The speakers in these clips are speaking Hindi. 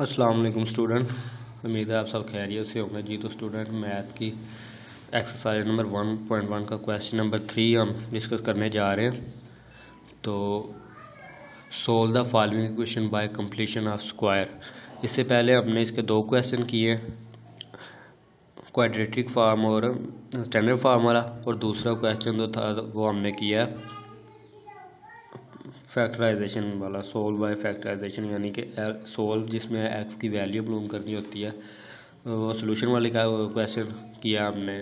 अस्सलाम वालेकुम स्टूडेंट, उम्मीद है आप सब खैरियत से होंगे जी। तो स्टूडेंट मैथ की एक्सरसाइज नंबर 1.1 का क्वेश्चन नंबर 3 हम डिस्कस करने जा रहे हैं। तो solve the following equation by completion of square. इससे पहले हमने इसके दो क्वेश्चन किए, क्वाड्रेटिक फार्म और स्टैंडर्ड फार्म वाला, और दूसरा क्वेश्चन जो था वो हमने किया फैक्टराइजेशन वाला, सोल्व बाय फैक्टराइजेशन, यानी कि सोल्व जिसमें एक्स की वैल्यू मालूम करनी होती है। वो सोल्यूशन वाले का क्वेश्चन किया हमने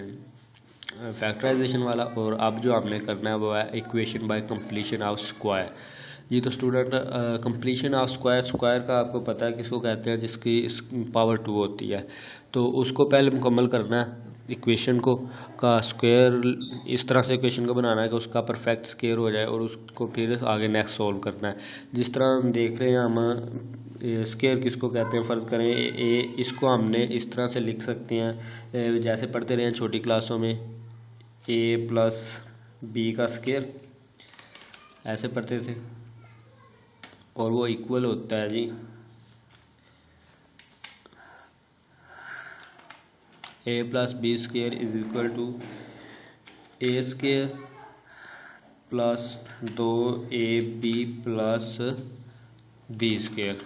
फैक्टराइजेशन वाला, और अब जो हमने करना है वो है equation by completion of square. ये तो student completion of square, square का आपको पता है किसको कहते हैं, जिसकी पावर 2 होती है। तो उसको पहले मुकम्मल करना है, इक्वेशन को का स्क्वायर इस तरह से इक्वेशन को बनाना है कि उसका परफेक्ट स्क्वायर हो जाए, और उसको फिर आगे नेक्स्ट सोल्व करना है। जिस तरह हम देख रहे हैं, हम स्क्वायर किसको कहते हैं, फ़र्ज़ करें ए, इसको हमने इस तरह से लिख सकते हैं जैसे पढ़ते रहे हैं छोटी क्लासों में, ए प्लस बी का स्क्वायर, ऐसे पढ़ते थे, और वो इक्वल होता है जी A plus B square is equal to A square plus 2ab plus B square.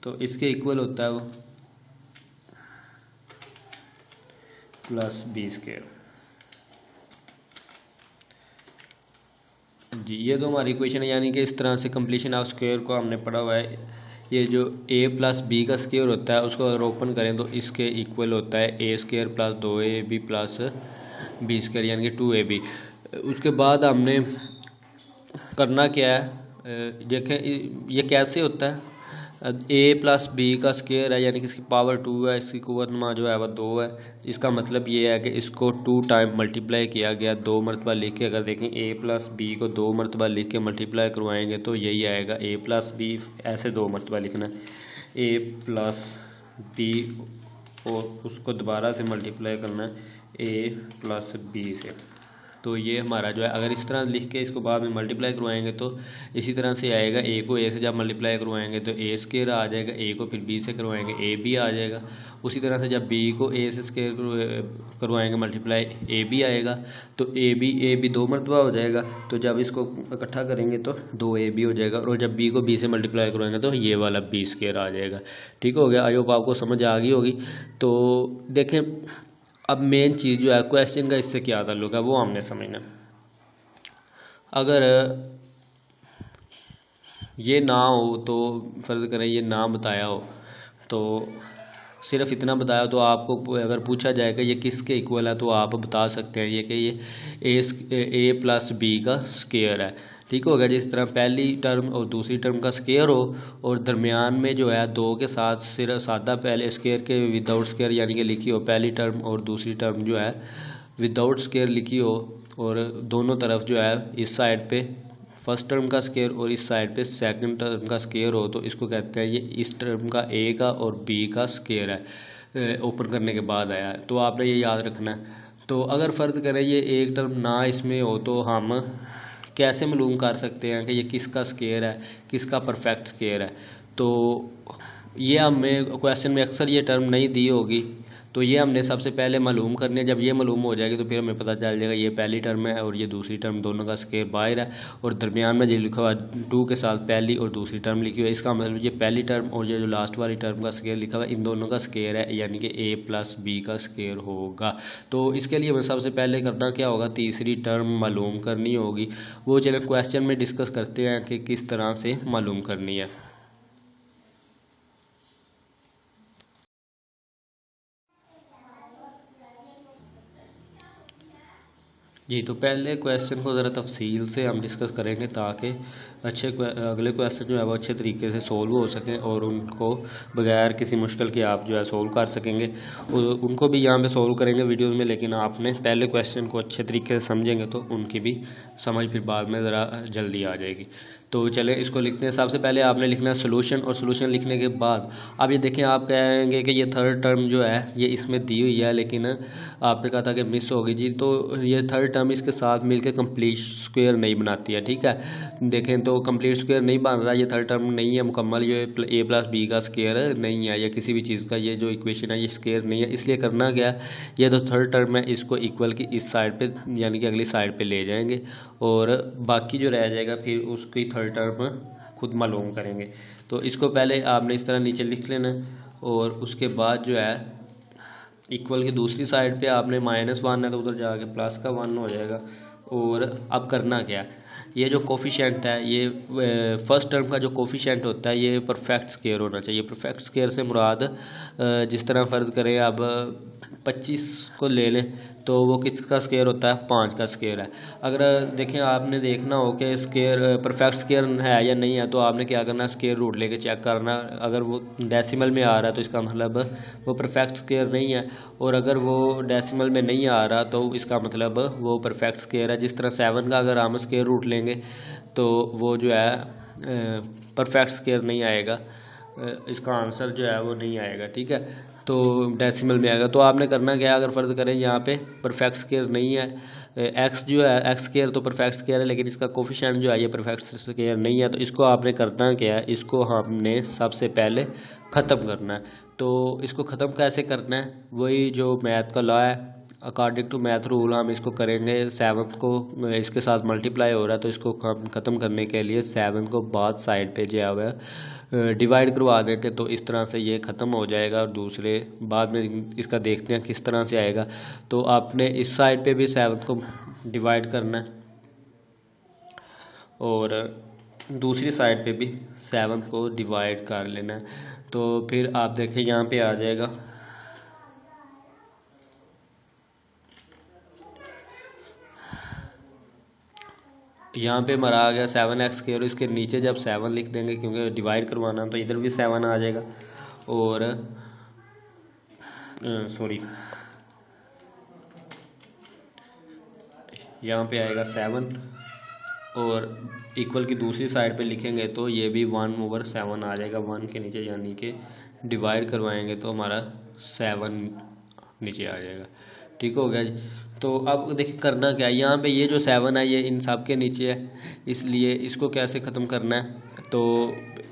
तो इसके इक्वल होता है वो प्लस बी स्क्वायर जी। ये तो हमारी इक्वेशन है, यानी कि इस तरह से कंप्लीशन ऑफ स्क्वायर को हमने पढ़ा हुआ है। ये जो a प्लस बी का स्क्वायर होता है उसको अगर ओपन करें तो इसके इक्वल होता है A square plus 2ab plus B square, यानी कि 2ab। उसके बाद हमने करना क्या है, देखें ये कैसे होता है। ए प्लस बी का स्क्वायर है, यानी कि इसकी पावर 2 है, इसकी कुव्वत मा जो है वह 2 है। इसका मतलब ये है कि इसको 2 टाइम मल्टीप्लाई किया गया, 2 मरतबा लिख के, अगर देखें ए प्लस बी को 2 मरतबा लिख के मल्टीप्लाई करवाएंगे तो यही आएगा ए प्लस बी। ऐसे 2 मरतबा लिखना है ए प्लस बी, और उसको दोबारा से मल्टीप्लाई करना है ए प्लस बी से। तो ये हमारा जो है, अगर इस तरह लिख के इसको बाद में मल्टीप्लाई करवाएंगे तो इसी तरह से आएगा। ए को ए से जब मल्टीप्लाई करवाएंगे तो ए स्क्वायर आ जाएगा, ए को फिर बी से करवाएंगे ए बी आ जाएगा। उसी तरह से जब बी को ए से स्क्वायर करवाएंगे मल्टीप्लाई, ए बी आएगा, तो ए बी 2 मरतबा हो जाएगा। तो जब इसको इकट्ठा करेंगे तो 2ab हो जाएगा, और जब बी को बी से मल्टीप्लाई करवाएंगे तो ये वाला बी स्क्वायर आ जाएगा। ठीक हो गया, आई होप आपको समझ आ गई होगी। तो देखें, अब मेन चीज़ जो है क्वेश्चन का इससे क्या ताल्लुक है वो हमने समझना। अगर ये ना हो, तो फ़र्ज़ करें ये ना बताया हो, तो सिर्फ इतना बताया तो आपको अगर पूछा जाए कि ये किसके इक्वल है तो आप बता सकते हैं ये कि ये ए प्लस बी का स्क्वायर है। ठीक हो गया। जिस तरह पहली टर्म और दूसरी टर्म का स्क्वायर हो, और दरमियान में जो है 2 के साथ सिर्फ सादा पहले स्क्वायर के विदाउट स्क्वायर यानी कि लिखी हो पहली टर्म, और दूसरी टर्म जो है विदाउट स्क्वायर लिखी हो, और दोनों तरफ जो है इस साइड पे फर्स्ट टर्म का स्क्वायर और इस साइड पे सेकंड टर्म का स्क्वायर हो, तो इसको कहते हैं ये इस टर्म का ए का और बी का स्क्वायर है, ओपन करने के बाद आया है। तो आपने ये याद रखना है। तो अगर फ़र्ज़ करें ये एक टर्म ना इसमें हो, तो हम कैसे मालूम कर सकते हैं कि ये किसका स्क्वायर है, किसका परफेक्ट स्क्वायर है। तो ये हमें क्वेश्चन में अक्सर ये टर्म नहीं दी होगी, तो ये हमने सबसे पहले मालूम करनी है। जब ये मालूम हो जाएगी तो फिर हमें पता चल जाएगा ये पहली टर्म है और ये दूसरी टर्म, दोनों का स्क्वायर बाहर है, और दरमियान में जो लिखा हुआ 2 के साथ पहली और दूसरी टर्म लिखी हुई है, इसका मतलब ये पहली टर्म और ये जो लास्ट वाली टर्म का स्क्वायर लिखा हुआ है, इन दोनों का स्क्वायर है, यानी कि ए प्लस बी का स्क्वायर होगा। तो इसके लिए हमें सबसे पहले करना क्या होगा, तीसरी टर्म मालूम करनी होगी। वो चले क्वेश्चन में डिस्कस करते हैं कि किस तरह से मालूम करनी है। जी, तो पहले क्वेश्चन को ज़रा तफसील से हम डिस्कस करेंगे ताकि अगले क्वेश्चन जो है वो अच्छे तरीके से सोल्व हो सकें, और उनको बगैर किसी मुश्किल के आप जो है सोल्व कर सकेंगे। उनको भी यहाँ पे सोल्व करेंगे वीडियोस में, लेकिन आपने पहले क्वेश्चन को अच्छे तरीके से समझेंगे तो उनकी भी समझ फिर बाद में ज़रा जल्दी आ जाएगी। तो चलें इसको लिखते हैं। सबसे पहले आपने लिखना है सोल्यूशन, और सोल्यूशन लिखने के बाद अब ये देखें, आप कहेंगे कि ये थर्ड टर्म जो है ये इसमें दी हुई है, लेकिन आपने कहा था कि मिस होगी जी। तो ये थर्ड टर्म टर्म इसके साथ मिलकर कंप्लीट स्क्वायर नहीं बनाती है। ठीक है, देखें तो कंप्लीट स्क्वायर नहीं बन रहा, ये थर्ड टर्म नहीं है मुकम्मल, ये a प्लस बी का स्क्वायर नहीं है, या किसी भी चीज़ का ये जो इक्वेशन है ये स्क्वायर नहीं है। इसलिए करना क्या है, ये तो थर्ड टर्म है, इसको इक्वल की इस साइड पे यानी कि अगली साइड पे ले जाएंगे और बाकी जो रह जाएगा फिर उसकी थर्ड टर्म खुद मालूम करेंगे। तो इसको पहले आपने इस तरह नीचे लिख लेना और उसके बाद जो है इक्वल की दूसरी साइड पे आपने -1 है तो उधर जाके प्लस का 1 हो जाएगा। और अब करना क्या है, ये जो कोफिशिएंट है ये फर्स्ट टर्म का जो कोफिशिएंट होता है ये परफेक्ट स्क्वायर होना चाहिए। परफेक्ट स्क्वायर से मुराद जिस तरह फ़र्ज करें अब 25 को ले लें तो वो किसका स्क्वायर होता है, 5 का स्क्वायर है। अगर देखें आपने देखना हो कि स्क्वायर परफेक्ट स्क्वायर है या नहीं है तो आपने क्या करना है, स्क्वायर रूट लेके चेक करना। अगर वो डेसिमल में आ रहा है तो इसका मतलब वो परफेक्ट स्क्वायर नहीं है, और अगर वो डेसिमल में नहीं आ रहा तो इसका मतलब वो परफेक्ट स्क्वायर है। जिस तरह 7 का अगर हम स्क्वायर रूट लेंगे तो वो जो है परफेक्ट स्क्वायर नहीं आएगा, इसका आंसर जो है वो नहीं आएगा। ठीक है, तो डेसिमल में आएगा। तो आपने करना क्या है, अगर फ़र्ज़ करें यहाँ पे परफेक्ट स्क्वायर नहीं है, एक्स जो है एक्स स्क्वायर तो परफेक्ट स्क्वायर है लेकिन इसका कोफिशिएंट जो है ये परफेक्ट स्क्वायर नहीं है, तो इसको आपने करना क्या है, इसको हमने सबसे पहले ख़त्म करना है। तो इसको ख़त्म कैसे करना है, वही जो मैथ का लॉ है, अकॉर्डिंग टू मैथ रूल हम इसको करेंगे। 7 को इसके साथ मल्टीप्लाई हो रहा है तो इसको ख़त्म करने के लिए 7 को बाद साइड पे जो है डिवाइड करवा देते, तो इस तरह से ये ख़त्म हो जाएगा। और दूसरे बाद में इसका देखते हैं किस तरह से आएगा। तो आपने इस साइड पे भी 7 को डिवाइड करना है और दूसरी साइड पे भी 7 को डिवाइड कर लेना है। तो फिर आप देखें यहाँ पे आ जाएगा यहाँ पे हमारा आ गया 7x स्क्वायर। इसके नीचे जब 7 लिख देंगे क्योंकि डिवाइड करवाना तो इधर भी 7 आ जाएगा और सॉरी यहाँ पे आएगा 7 और इक्वल की दूसरी साइड पे लिखेंगे तो ये भी 1/7 आ जाएगा 1 के नीचे, यानी कि डिवाइड करवाएंगे तो हमारा 7 नीचे आ जाएगा। ठीक हो गया जी। तो अब देखिए करना क्या है, यहाँ पे ये जो 7 है ये इन सब के नीचे है, इसलिए इसको कैसे ख़त्म करना है, तो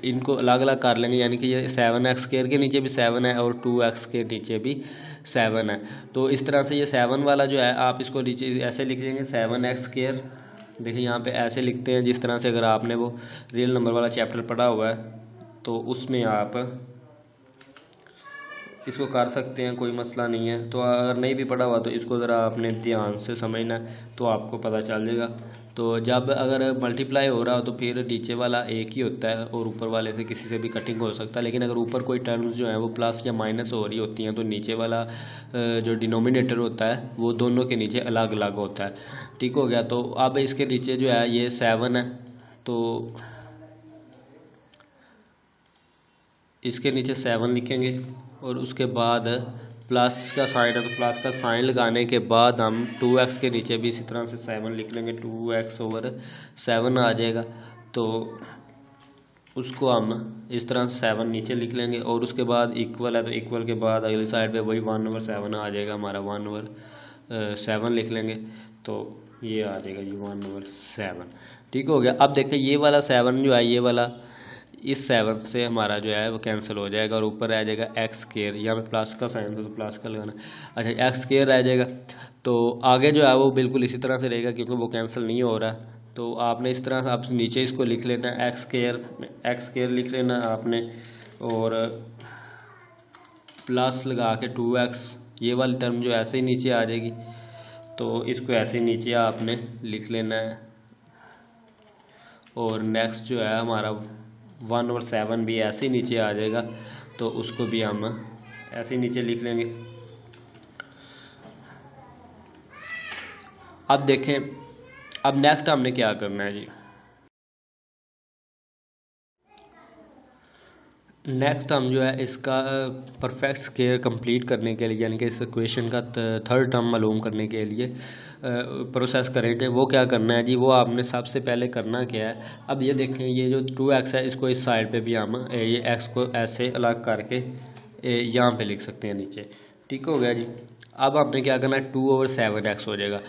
इनको अलग अलग कर लेंगे। यानी कि ये 7x स्क्वायर के नीचे भी 7 है और 2x के नीचे भी 7 है। तो इस तरह से ये 7 वाला जो है आप इसको नीचे ऐसे लिख देंगे 7x स्क्वायर। देखिए यहाँ पे ऐसे लिखते हैं जिस तरह से अगर आपने वो रियल नंबर वाला चैप्टर पढ़ा हुआ है तो उसमें आप इसको कर सकते हैं, कोई मसला नहीं है। तो अगर नहीं भी पढ़ा हुआ तो इसको ज़रा आपने ध्यान से समझना तो आपको पता चल जाएगा। तो जब अगर मल्टीप्लाई हो रहा हो तो फिर नीचे वाला एक ही होता है और ऊपर वाले से किसी से भी कटिंग हो सकता है, लेकिन अगर ऊपर कोई टर्म्स जो है वो प्लस या माइनस हो रही होती हैं तो नीचे वाला जो डिनोमिनेटर होता है वो दोनों के नीचे अलग अलग होता है। ठीक हो गया। तो अब इसके नीचे जो है ये 7 है तो इसके नीचे 7 लिखेंगे और उसके बाद प्लस का साइन है तो प्लस का साइन लगाने के बाद हम 2x के नीचे भी इसी तरह से 7 लिख लेंगे, 2x/7 आ जाएगा। तो उसको हम इस तरह से 7 नीचे लिख लेंगे और उसके बाद इक्वल है तो इक्वल के बाद अगली साइड पे वही 1/7 आ जाएगा हमारा, 1/7 लिख लेंगे तो ये आ जाएगा जी 1/7। ठीक हो गया। अब देखें ये वाला 7 जो है ये वाला इस 7 से हमारा जो है वो कैंसिल हो जाएगा और ऊपर रह जाएगा एक्स स्क्वायर। यहाँ पे प्लस का साइन था तो प्लस का लगाना, अच्छा एक्स स्क्वायर रह जाएगा। तो आगे जो है वो बिल्कुल इसी तरह से रहेगा क्योंकि वो कैंसिल नहीं हो रहा। तो आपने इस तरह आप नीचे इसको लिख लेना है एक्स स्क्वायर लिख लेना आपने और प्लस लगा के 2x, ये वाली टर्म जो ऐसे ही नीचे आ जाएगी तो इसको ऐसे ही नीचे आपने लिख लेना है। और नेक्स्ट जो है हमारा 1/7 भी ऐसे ही नीचे आ जाएगा तो उसको भी हम ऐसे ही नीचे लिख लेंगे। अब देखें अब नेक्स्ट हमने क्या करना है जी, नेक्स्ट हम जो है इसका परफेक्ट स्क्वायर कंप्लीट करने के लिए यानी कि इस इक्वेशन का थर्ड टर्म मालूम करने के लिए प्रोसेस करेंगे। वो क्या करना है जी, वो आपने सबसे पहले करना क्या है, अब ये देखें ये जो 2x है इसको इस साइड पे भी हम ये x को ऐसे अलग करके यहाँ पे लिख सकते हैं नीचे। ठीक हो गया जी। अब आपने क्या करना है 2/7x हो जाएगा।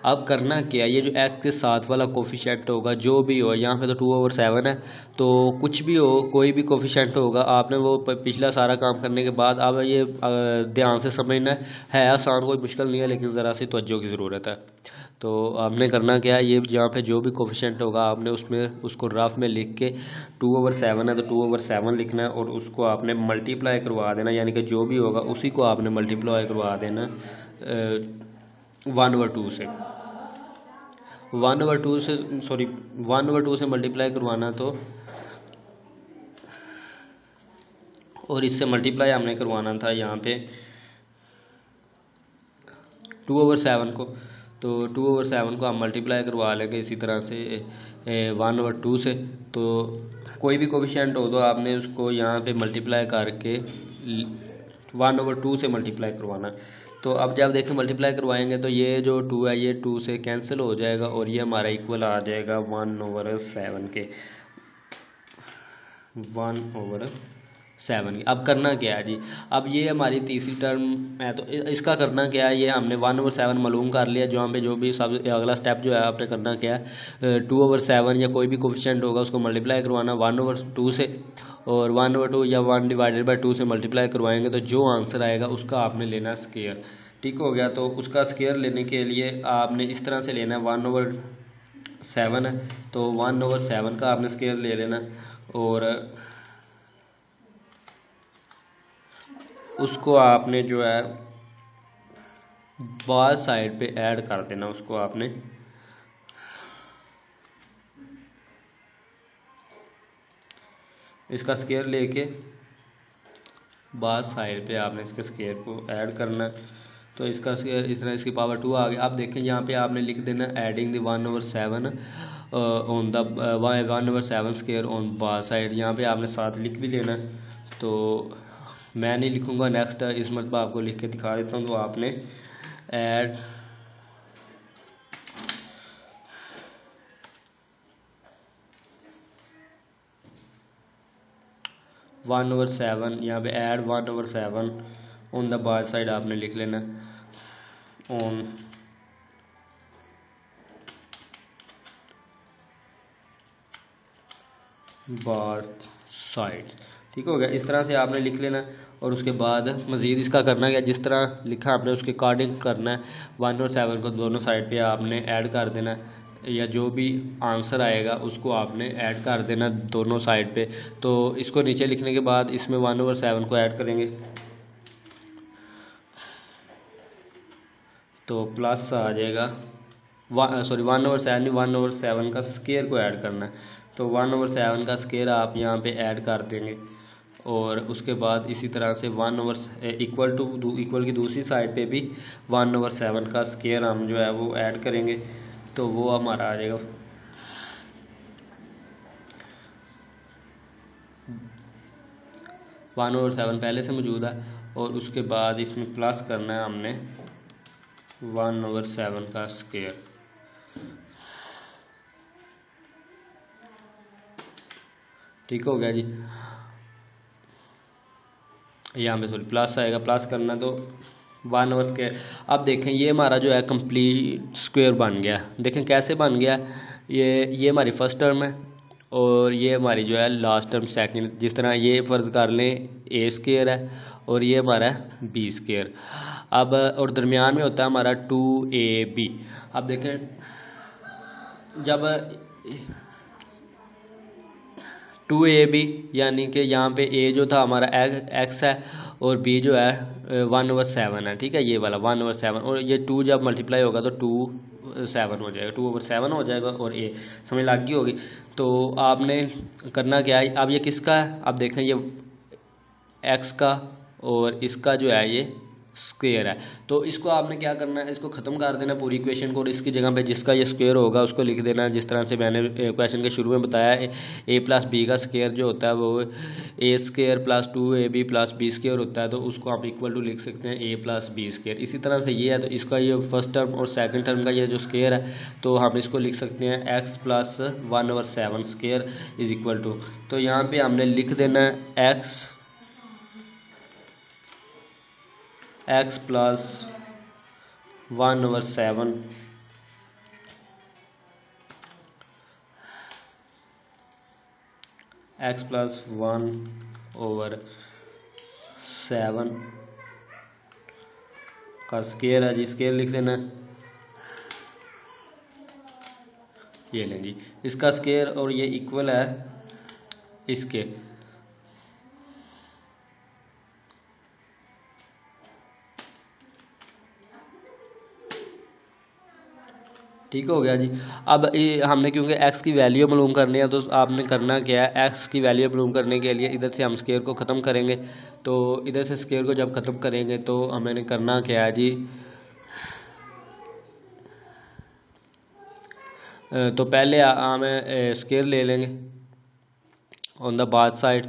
अब करना क्या है, ये जो x के साथ वाला कोफिशिएंट होगा जो भी हो, यहाँ पे तो 2/7 है, तो कुछ भी हो कोई भी कोफिशिएंट होगा, आपने वो पिछला सारा काम करने के बाद अब ये ध्यान से समझना है आसान, कोई मुश्किल नहीं है, लेकिन ज़रा सी तवज्जो की ज़रूरत है। तो आपने करना क्या है, ये यहाँ पे जो भी कोफिशिएंट होगा आपने उसमें उसको रफ में लिख के 2/7 है तो 2/7 लिखना है, और उसको आपने मल्टीप्लाई करवा देना, यानी कि जो भी होगा उसी को आपने मल्टीप्लाई करवा देना 1/2 से। 1/2 से सॉरी 1/2 से मल्टीप्लाई करवाना, तो और इससे मल्टीप्लाई हमने करवाना था यहाँ पे 2/7 को, तो 2/7 को हम मल्टीप्लाई करवा लेंगे इसी तरह से 1/2 से। तो कोई भी कोफिशिएंट हो तो आपने उसको यहाँ पे मल्टीप्लाई करके 1/2 से मल्टीप्लाई करवाना। तो अब जब देखें मल्टीप्लाई करवाएंगे तो ये जो 2 है ये 2 से कैंसिल हो जाएगा, और ये हमारा इक्वल आ जाएगा 1/7 के, 1/7 की। अब करना क्या है जी, अब ये हमारी तीसरी टर्म है, तो इसका करना क्या है, ये हमने 1/7 मालूम कर लिया, जहाँ पे जो भी सब अगला स्टेप जो है आपने करना क्या है 2/7 या कोई भी कोफिशिएंट होगा उसको मल्टीप्लाई करवाना 1/2 से, और 1/2 या 1/2 से मल्टीप्लाई करवाएंगे तो जो आंसर आएगा उसका आपने लेना स्केयर। ठीक हो गया, तो उसका स्केयर लेने के लिए आपने इस तरह से लेना है 1/7 है तो 1/7 का आपने स्केयर ले लेना, और उसको आपने जो है बाहर साइड पे ऐड कर देना, उसको आपने इसका स्केयर लेके बाहर साइड पे आपने इसके स्केयर को ऐड करना, तो इसका स्केयर इस तरह इसकी पावर 2 आ गया। अब देखें यहाँ पे आपने लिख देना adding the 1/7 on the 1/7 square on बाहर साइड, यहाँ पे आपने साथ लिख भी लेना। तो मैं नहीं लिखूँगा, नेक्स्ट इस मरतबा आपको लिख के दिखा देता हूँ। तो आपने ऐड 1/7, यहाँ पे add 1/7 on the bar side आपने लिख लेना ऑन बार साइड। ठीक हो गया, इस तरह से आपने लिख लेना, और उसके बाद मज़ीद इसका करना क्या, जिस तरह लिखा आपने उसके अकॉर्डिंग करना है। 1 और 7 को दोनों साइड पे आपने ऐड कर देना, या जो भी आंसर आएगा उसको आपने ऐड कर देना दोनों साइड पे। तो इसको नीचे लिखने के बाद इसमें 1/7 को ऐड करेंगे तो प्लस आ जाएगा, 1/7 नहीं 1/7 का स्केयर को ऐड करना है, तो 1/7 का स्केयर आप यहाँ पे ऐड कर देंगे, और उसके बाद इसी तरह से इक्वल की दूसरी साइड पे भी 1/7 का स्केयर हम जो है वो ऐड करेंगे, तो वो हमारा आ जाएगा 1/7 पहले से मौजूद है, और उसके बाद इसमें प्लस करना है हमने 1/7 का स्केयर। ठीक हो गया जी, यहाँ पे सॉरी प्लस आएगा, प्लस करना तो 1/स्क्वायर। अब देखें ये हमारा जो है कंप्लीट स्क्वायर बन गया। देखें कैसे बन गया, ये हमारी फर्स्ट टर्म है, और ये हमारी जो है लास्ट टर्म सेकंड। जिस तरह ये फर्ज कर लें ए स्क्वायर है, और ये हमारा बी स्क्वायर। अब और दरमियान में होता है हमारा 2ab। अब देखें जब 2ab यानी कि यहाँ पे a जो था हमारा x है, और b जो है 1/7 है। ठीक है, ये वाला 1/7, और ये 2 जब मल्टीप्लाई होगा तो 2/7 हो जाएगा, 2/7 हो जाएगा, और a समझ लग गई होगी। तो आपने करना क्या है, अब ये किसका है, अब देखें ये x का और इसका जो है ये स्क्वायर है, तो इसको आपने क्या करना है, इसको ख़त्म कर देना पूरी इक्वेशन को, और इसकी जगह पे जिसका ये स्क्वायर होगा उसको लिख देना जिस तरह से मैंने क्वेश्चन के शुरू में बताया। a प्लस बी का स्क्वायर जो होता है वो a square plus 2ab plus B square होता है, तो उसको आप इक्वल टू लिख सकते हैं a प्लस बी स्क्वायर। इसी तरह से ये है, तो इसका ये फर्स्ट टर्म और सेकेंड टर्म का ये जो स्क्वायर है, तो हम इसको लिख सकते हैं x plus 1/7 square is equal to, तो यहाँ पर हमने लिख देना है x प्लस 1/7 एक्स प्लस 1/7 का स्केयर है जी, स्केयर लिख देना। ये लें जी इसका स्केयर, और ये इक्वल है इसके। ठीक हो गया जी। अब हमने क्योंकि x की वैल्यू मालूम करनी है, तो आपने करना क्या है, x की वैल्यू मालूम करने के लिए इधर से हम स्केयर को ख़त्म करेंगे। तो इधर से स्केयर को जब ख़त्म करेंगे तो हमें करना क्या है जी, तो पहले हमें स्केयर ले लेंगे on the both side,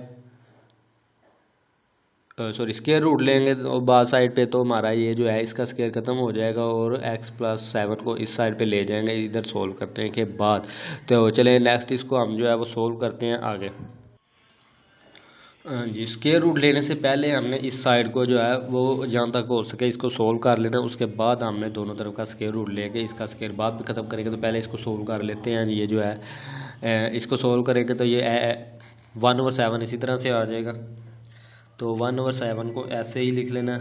sorry square root लेंगे और बाद साइड पे, तो हमारा ये जो है इसका स्केयर ख़त्म हो जाएगा और x+7 को इस साइड पे ले जाएंगे इधर सोल्व करने के बाद। तो चले नेक्स्ट इसको हम जो है वो सोल्व करते हैं आगे। जी स्केयर रूट लेने से पहले हमने इस साइड को जो है वो जहाँ तक हो सके इसको सोल्व कर लेना, उसके बाद हमने दोनों तरफ का स्केयर रूट लेके इसका स्केयर बाद में ख़त्म करेंगे। तो पहले इसको सोल्व कर लेते हैं। ये जो है इसको सोल्व करेंगे तो ये 1/7 इसी तरह से आ जाएगा। तो 1/7 को ऐसे ही लिख लेना,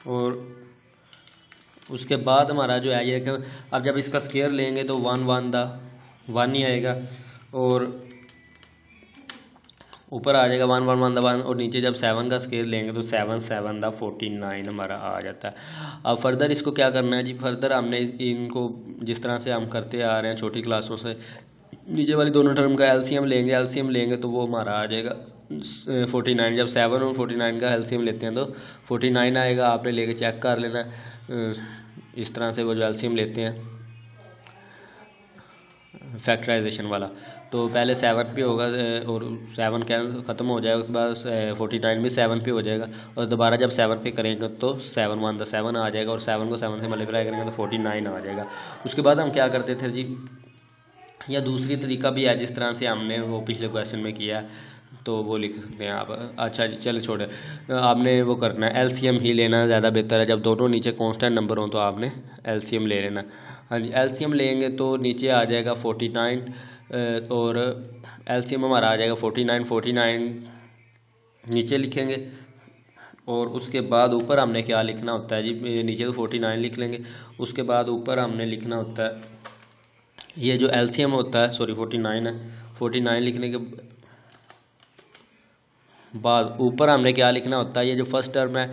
और उसके बाद हमारा जो है ये कि अब जब इसका स्केयर लेंगे तो 1 ही आएगा, और ऊपर आ जाएगा 1 और नीचे जब 7 का स्केयर लेंगे तो 7/7 हमारा आ जाता है। अब फर्दर इसको क्या करना है जी, फर्दर हमने इनको जिस तरह से हम करते आ रहे हैं छोटी क्लासों से, नीचे वाली दोनों टर्म का एलसीएम लेंगे तो वो हमारा आ जाएगा 49। जब 7 और 49 का एलसीएम लेते हैं तो 49 आएगा। आपने लेके चेक कर लेना इस तरह से वो जो एलसीएम लेते हैं फैक्टराइजेशन वाला। तो पहले 7 पे होगा और 7 ख़त्म हो जाएगा, उसके बाद 49 भी 7 पे हो जाएगा, और दोबारा जब 7 पे करेंगे तो 7 आ जाएगा, और 7 को 7 से मल्टीप्लाई करेंगे तो 49 आ जाएगा। उसके बाद हम क्या करते थे जी, या दूसरी तरीका भी है जिस तरह से हमने वो पिछले क्वेश्चन में किया, तो वो लिख सकते हैं आप। अच्छा जी चलो छोड़े, आपने वो करना है एलसीएम ही लेना ज़्यादा बेहतर है। जब दोनों नीचे कांस्टेंट नंबर हों तो आपने एलसीएम ले लेना। हाँ जी एलसीएम लेंगे तो नीचे आ जाएगा 49, और एलसीएम हमारा आ जाएगा 49 नीचे लिखेंगे, और उसके बाद ऊपर हमने क्या लिखना होता है जी, नीचे तो 49 लिख लेंगे, उसके बाद ऊपर हमने लिखना होता है ये जो एलसीएम होता है, सॉरी 49 है, 49 लिखने के बाद ऊपर हमने क्या लिखना होता है, ये जो फर्स्ट टर्म है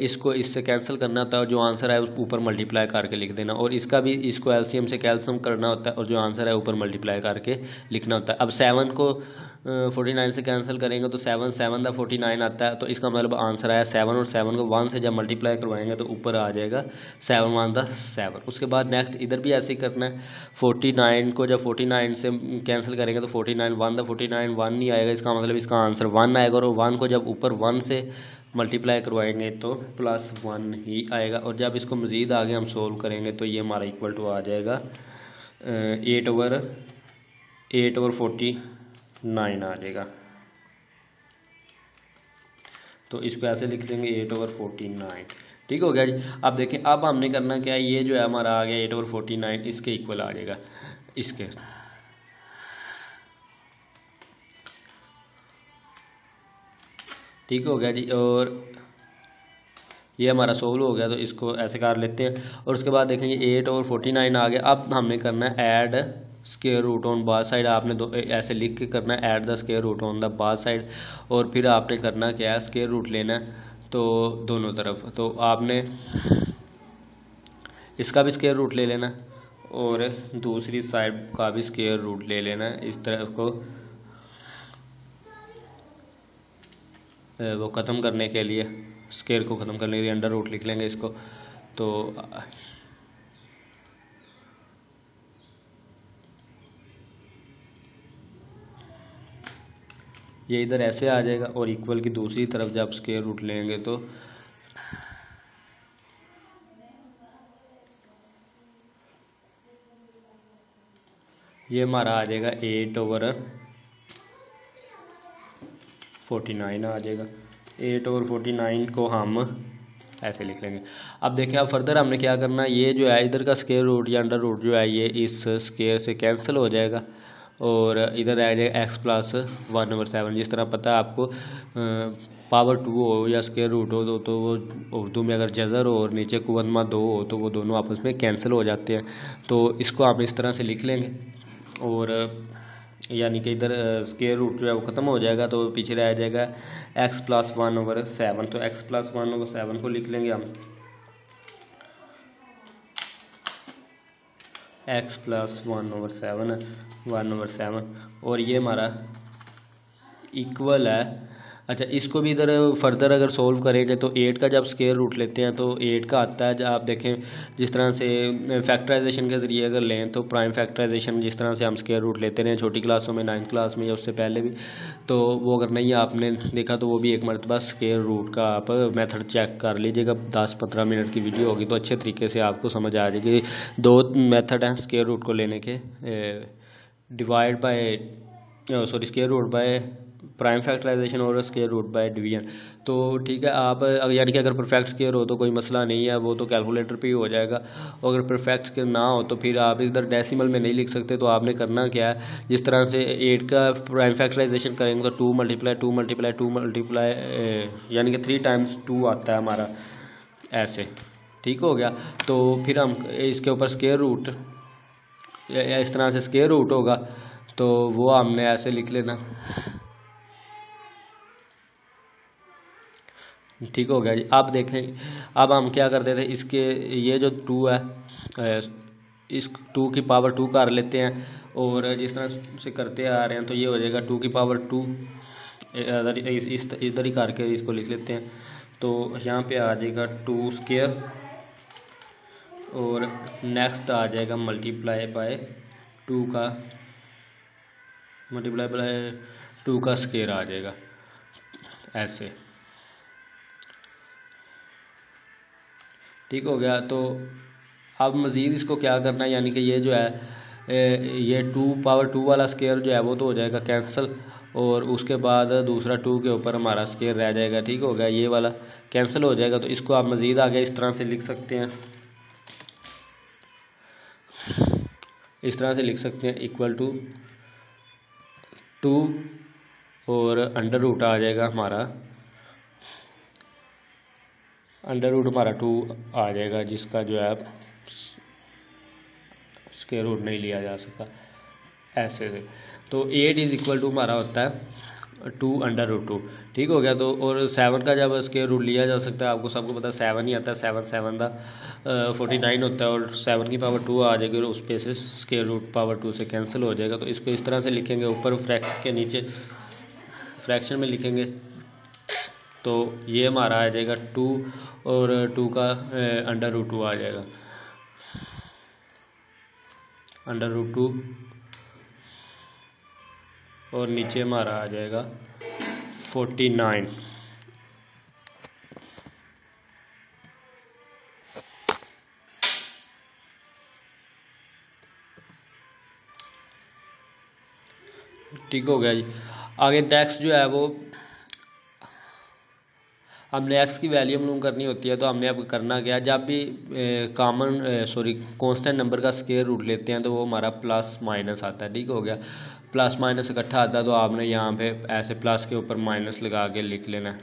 इसको इससे कैंसिल करना होता है, और जो आंसर है ऊपर मल्टीप्लाई करके लिख देना, और इसका भी इसको एलसीएम से कैल्शियम करना होता है, और जो आंसर है ऊपर मल्टीप्लाई करके लिखना होता है। अब 7 को 49 से कैंसिल करेंगे तो 7/49 आता है, तो इसका मतलब आंसर आया 7, और 7 को 1 से जब मल्टीप्लाई करवाएंगे तो ऊपर आ जाएगा 7/7। उसके बाद नेक्स्ट इधर भी ऐसे ही करना है, 49 को जब 49 से कैंसिल करेंगे तो 49 1 नहीं आएगा, इसका मतलब इसका आंसर 1 आएगा, और 1 को जब ऊपर 1 से मल्टीप्लाई करवाएंगे तो +1 ही आएगा। और जब इसको मज़ीद आगे हम सोल्व करेंगे तो ये हमारा इक्वल टू आ जाएगा 8/49 आ जाएगा। तो इसको ऐसे लिख देंगे 8/49। ठीक हो गया जी। अब देखें अब हमने करना क्या है, ये जो है हमारा आ गया 8/49, इसके इक्वल आ जाएगा इसके। ठीक हो गया जी, और ये हमारा सोल्व हो गया, तो इसको ऐसे कर लेते हैं। और उसके बाद देखेंगे 8/49 आ गया। अब हमने करना है add square root on both side, आपने ऐसे लिख के करना है add the square root on the both side, और फिर आपने करना क्या है स्क्वायर रूट लेना है तो दोनों तरफ, तो आपने इसका भी स्क्वायर रूट ले लेना और दूसरी साइड का भी स्क्वायर रूट ले लेना है। इस तरफ को वो ख़त्म करने के लिए, स्क्वायर को ख़त्म करने के लिए अंडर रूट लिख लेंगे इसको। तो ये इधर ऐसे आ जाएगा, और इक्वल की दूसरी तरफ जब स्क्वायर रूट लेंगे तो ये हमारा आ जाएगा 8/49 आ जाएगा। 8/49 को हम ऐसे लिख लेंगे। अब देखें अब फर्दर हमने क्या करना है, ये जो है इधर का स्क्वायर रूट या अंडर रूट जो है ये इस स्क्वायर से कैंसिल हो जाएगा, और इधर आ जाएगा x प्लस 1/7। जिस तरह पता है आपको पावर 2 हो या स्क्वायर रूट हो तो वो उर्दू में अगर जज़र हो और नीचे कुवनमा 2 हो तो वो दोनों आपस में कैंसिल हो जाते हैं। तो इसको आप इस तरह से लिख लेंगे और यानी कि इधर स्क्वायर रूट जो है वो ख़त्म हो जाएगा तो पीछे रह जाएगा x प्लस 1/7। तो x प्लस 1/7 को लिख लेंगे हम x प्लस 1/7 और ये हमारा इक्वल है। अच्छा, इसको भी इधर फर्दर अगर सोल्व करेंगे तो 8 का जब स्क्वायर रूट लेते हैं तो 8 का आता है। जब आप देखें जिस तरह से फैक्टराइजेशन के ज़रिए अगर लें तो प्राइम फैक्टराइजेशन जिस तरह से हम स्क्वायर रूट लेते रहे छोटी क्लासों में, 9th क्लास में या उससे पहले भी, तो वो अगर नहीं आपने देखा तो वो भी एक मरतबा स्क्वायर रूट का आप मेथड चेक कर लीजिएगा। 10-15 मिनट की वीडियो होगी तो अच्छे तरीके से आपको समझ आ जाएगी। 2 मेथड हैं स्क्वायर रूट को लेने के, divide by square root by prime factorisation और स्क्वायर रूट बाय डिवीजन। तो ठीक है, आप यानी कि अगर परफेक्ट स्क्वायर हो तो कोई मसला नहीं है, वो तो कैलकुलेटर पे ही हो जाएगा। और अगर परफेक्ट स्क्वायर ना हो तो फिर आप इधर डेसिमल में नहीं लिख सकते। तो आपने करना क्या है, जिस तरह से 8 का प्राइम फैक्टराइजेशन करेंगे तो 2 मल्टीप्लाई यानी कि 3 टाइम्स 2 आता है हमारा, ऐसे ठीक हो गया। तो फिर हम इसके ऊपर स्क्वायर रूट या इस तरह से स्क्वायर रूट होगा तो वो हमने ऐसे लिख लेना, ठीक हो गया जी। आप देखें अब हम क्या करते थे, इसके ये जो 2 है इस 2 की पावर 2 कर लेते हैं और जिस तरह से करते आ रहे हैं तो ये हो जाएगा 2 की पावर 2 इधर ही करके इसको लिख लेते हैं। तो यहाँ पे आ जाएगा 2 स्क्वायर और नेक्स्ट आ जाएगा मल्टीप्लाई बाय 2 का स्क्वायर आ जाएगा ऐसे, ठीक हो गया। तो अब मज़ीद इसको क्या करना है, यानी कि ये जो है ये 2 पावर 2 वाला स्क्वायर जो है वो तो हो जाएगा कैंसिल और उसके बाद दूसरा 2 के ऊपर हमारा स्क्वायर रह जाएगा, ठीक हो गया। ये वाला कैंसिल हो जाएगा तो इसको आप मज़ीद आगे इस तरह से लिख सकते हैं, इस तरह से लिख सकते हैं इक्वल टू 2 और अंडर रूट आ जाएगा हमारा, अंडर रूट हमारा 2 आ जाएगा जिसका जो है स्क्वायर रूट नहीं लिया जा सकता ऐसे से। तो 8 इज इक्वल टू हमारा होता है 2 अंडर रूट 2, ठीक हो गया। तो और 7 का जब स्क्वायर रूट लिया जा सकता है, आपको सबको पता है 7 ही आता है, 7 का 49 होता है और 7 की पावर 2 आ जाएगी और उस पे से स्क्वायर रूट पावर 2 से कैंसिल हो जाएगा। तो इसको इस तरह से लिखेंगे, ऊपर फ्रैक्शन के नीचे फ्रैक्शन में लिखेंगे तो ये हमारा आ जाएगा 2 और 2 का अंडर रूट 2 आ जाएगा, अंडर रूट 2 और नीचे हमारा आ जाएगा 49। ठीक हो गया जी। आगे नेक्स्ट जो है वो हमने x की वैल्यू मालूम करनी होती है। तो हमने अब करना क्या, जब भी कांस्टेंट नंबर का स्क्वायर रूट लेते हैं तो वो हमारा प्लस माइनस आता है, ठीक हो गया। प्लस माइनस इकट्ठा आता है तो आपने यहाँ पे ऐसे प्लस के ऊपर माइनस लगा के लिख लेना है।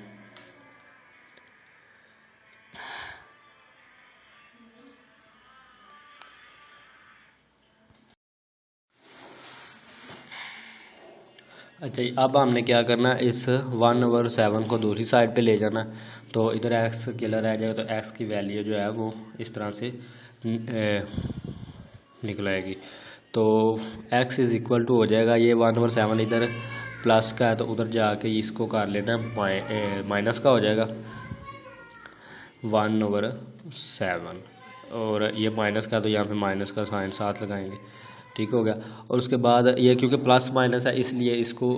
अच्छा जी, अब हमने क्या करना है, इस 1/7 को दूसरी साइड पे ले जाना। तो इधर x अकेला रह जाएगा तो x की वैल्यू जो है वो इस तरह से निकल आएगी। तो x इज़ इक्वल टू हो जाएगा, ये 1/7 इधर प्लस का है तो उधर जाके इसको कर लेना माइनस का हो जाएगा 1/7 और ये माइनस का तो यहाँ पे माइनस का साइन साथ लगाएंगे, ठीक हो गया। और उसके बाद ये क्योंकि प्लस माइनस है इसलिए इसको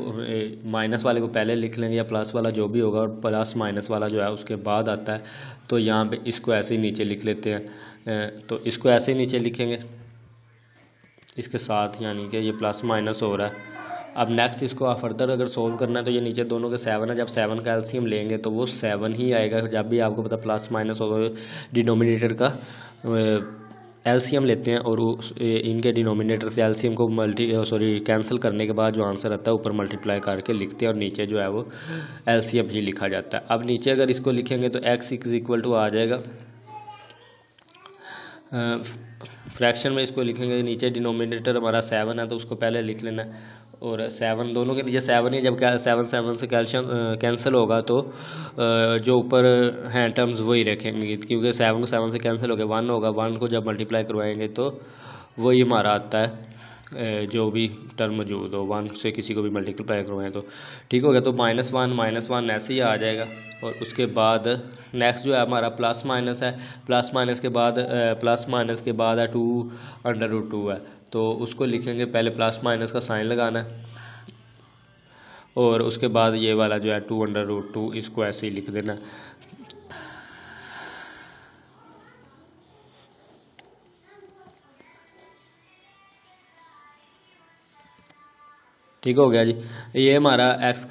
माइनस वाले को पहले लिख लेंगे या प्लस वाला जो भी होगा और प्लस माइनस वाला जो है उसके बाद आता है। तो यहाँ पे इसको ऐसे ही नीचे लिख लेते हैं। तो इसको ऐसे ही नीचे लिखेंगे इसके साथ, यानी कि ये प्लस माइनस हो रहा है। अब नेक्स्ट इसको फर्दर अगर सोल्व करना है तो ये नीचे दोनों के 7 है, जब 7 का एलसीएम लेंगे तो वो 7 ही आएगा। जब भी आपको पता प्लस माइनस होगा डिनोमिनेटर का एलसीएम लेते हैं और इनके डिनोमिनेटर से एलसीएम को कैंसिल करने के बाद जो आंसर आता है ऊपर मल्टीप्लाई करके लिखते हैं और नीचे जो है वो एलसीएम ही लिखा जाता है। अब नीचे अगर इसको लिखेंगे तो x इज इक्वल टू आ जाएगा, फ्रैक्शन में इसको लिखेंगे, नीचे डिनोमिनेटर हमारा 7 है तो उसको पहले लिख लेना है, और 7 दोनों के नीचे 7 ही, जब 7 से कैंसिल होगा तो जो ऊपर हैं टर्म्स वही रखेंगे, क्योंकि 7 को 7 से कैंसिल हो गया 1 होगा, 1 को जब मल्टीप्लाई करवाएंगे तो वही हमारा आता है जो भी टर्म मौजूद हो, 1 से किसी को भी मल्टीप्लाई करवाएं तो ठीक हो गया। तो -1 ऐसे ही आ जाएगा, और उसके बाद नेक्स्ट जो है हमारा प्लस माइनस है, प्लस माइनस के बाद है 2√2 है, तो उसको लिखेंगे, पहले प्लस माइनस का साइन लगाना है और उसके बाद ये वाला जो है 2√2 इसको ऐसे ही लिख देना। ठीक हो गया जी। ये हमारा x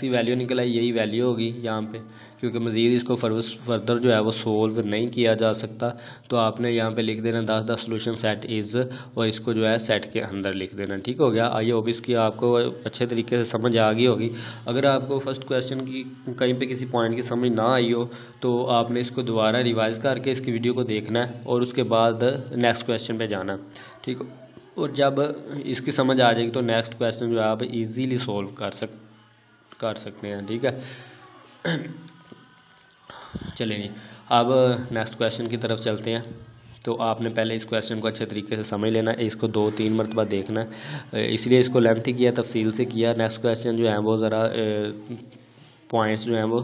की वैल्यू निकला, यही वैल्यू होगी यहाँ पे, क्योंकि मज़ीद इसको फर्दर जो है वो सोल्व नहीं किया जा सकता, तो आपने यहाँ पे लिख देना 10 सोल्यूशन सेट इज़, और इसको जो है सेट के अंदर लिख देना। ठीक हो गया। आइए होप इसकी आपको अच्छे तरीके से समझ आ गई होगी। अगर आपको फर्स्ट क्वेश्चन की कहीं पर किसी पॉइंट की समझ ना आई हो तो आपने इसको दोबारा रिवाइज़ करके इसकी वीडियो को देखना है और उसके बाद नेक्स्ट क्वेश्चन पर जाना। ठीक हो, और जब इसकी समझ आ जाएगी तो नेक्स्ट क्वेश्चन जो है आप इजीली सोल्व कर सकते हैं। ठीक है, चलिए जी, अब नेक्स्ट क्वेश्चन की तरफ चलते हैं। तो आपने पहले इस क्वेश्चन को अच्छे तरीके से समझ लेना है, इसको 2-3 मरतबा देखना है, इसलिए इसको लेंथ ही किया, तफसील से किया। नेक्स्ट क्वेश्चन जो है वो ज़रा पॉइंट्स जो हैं वो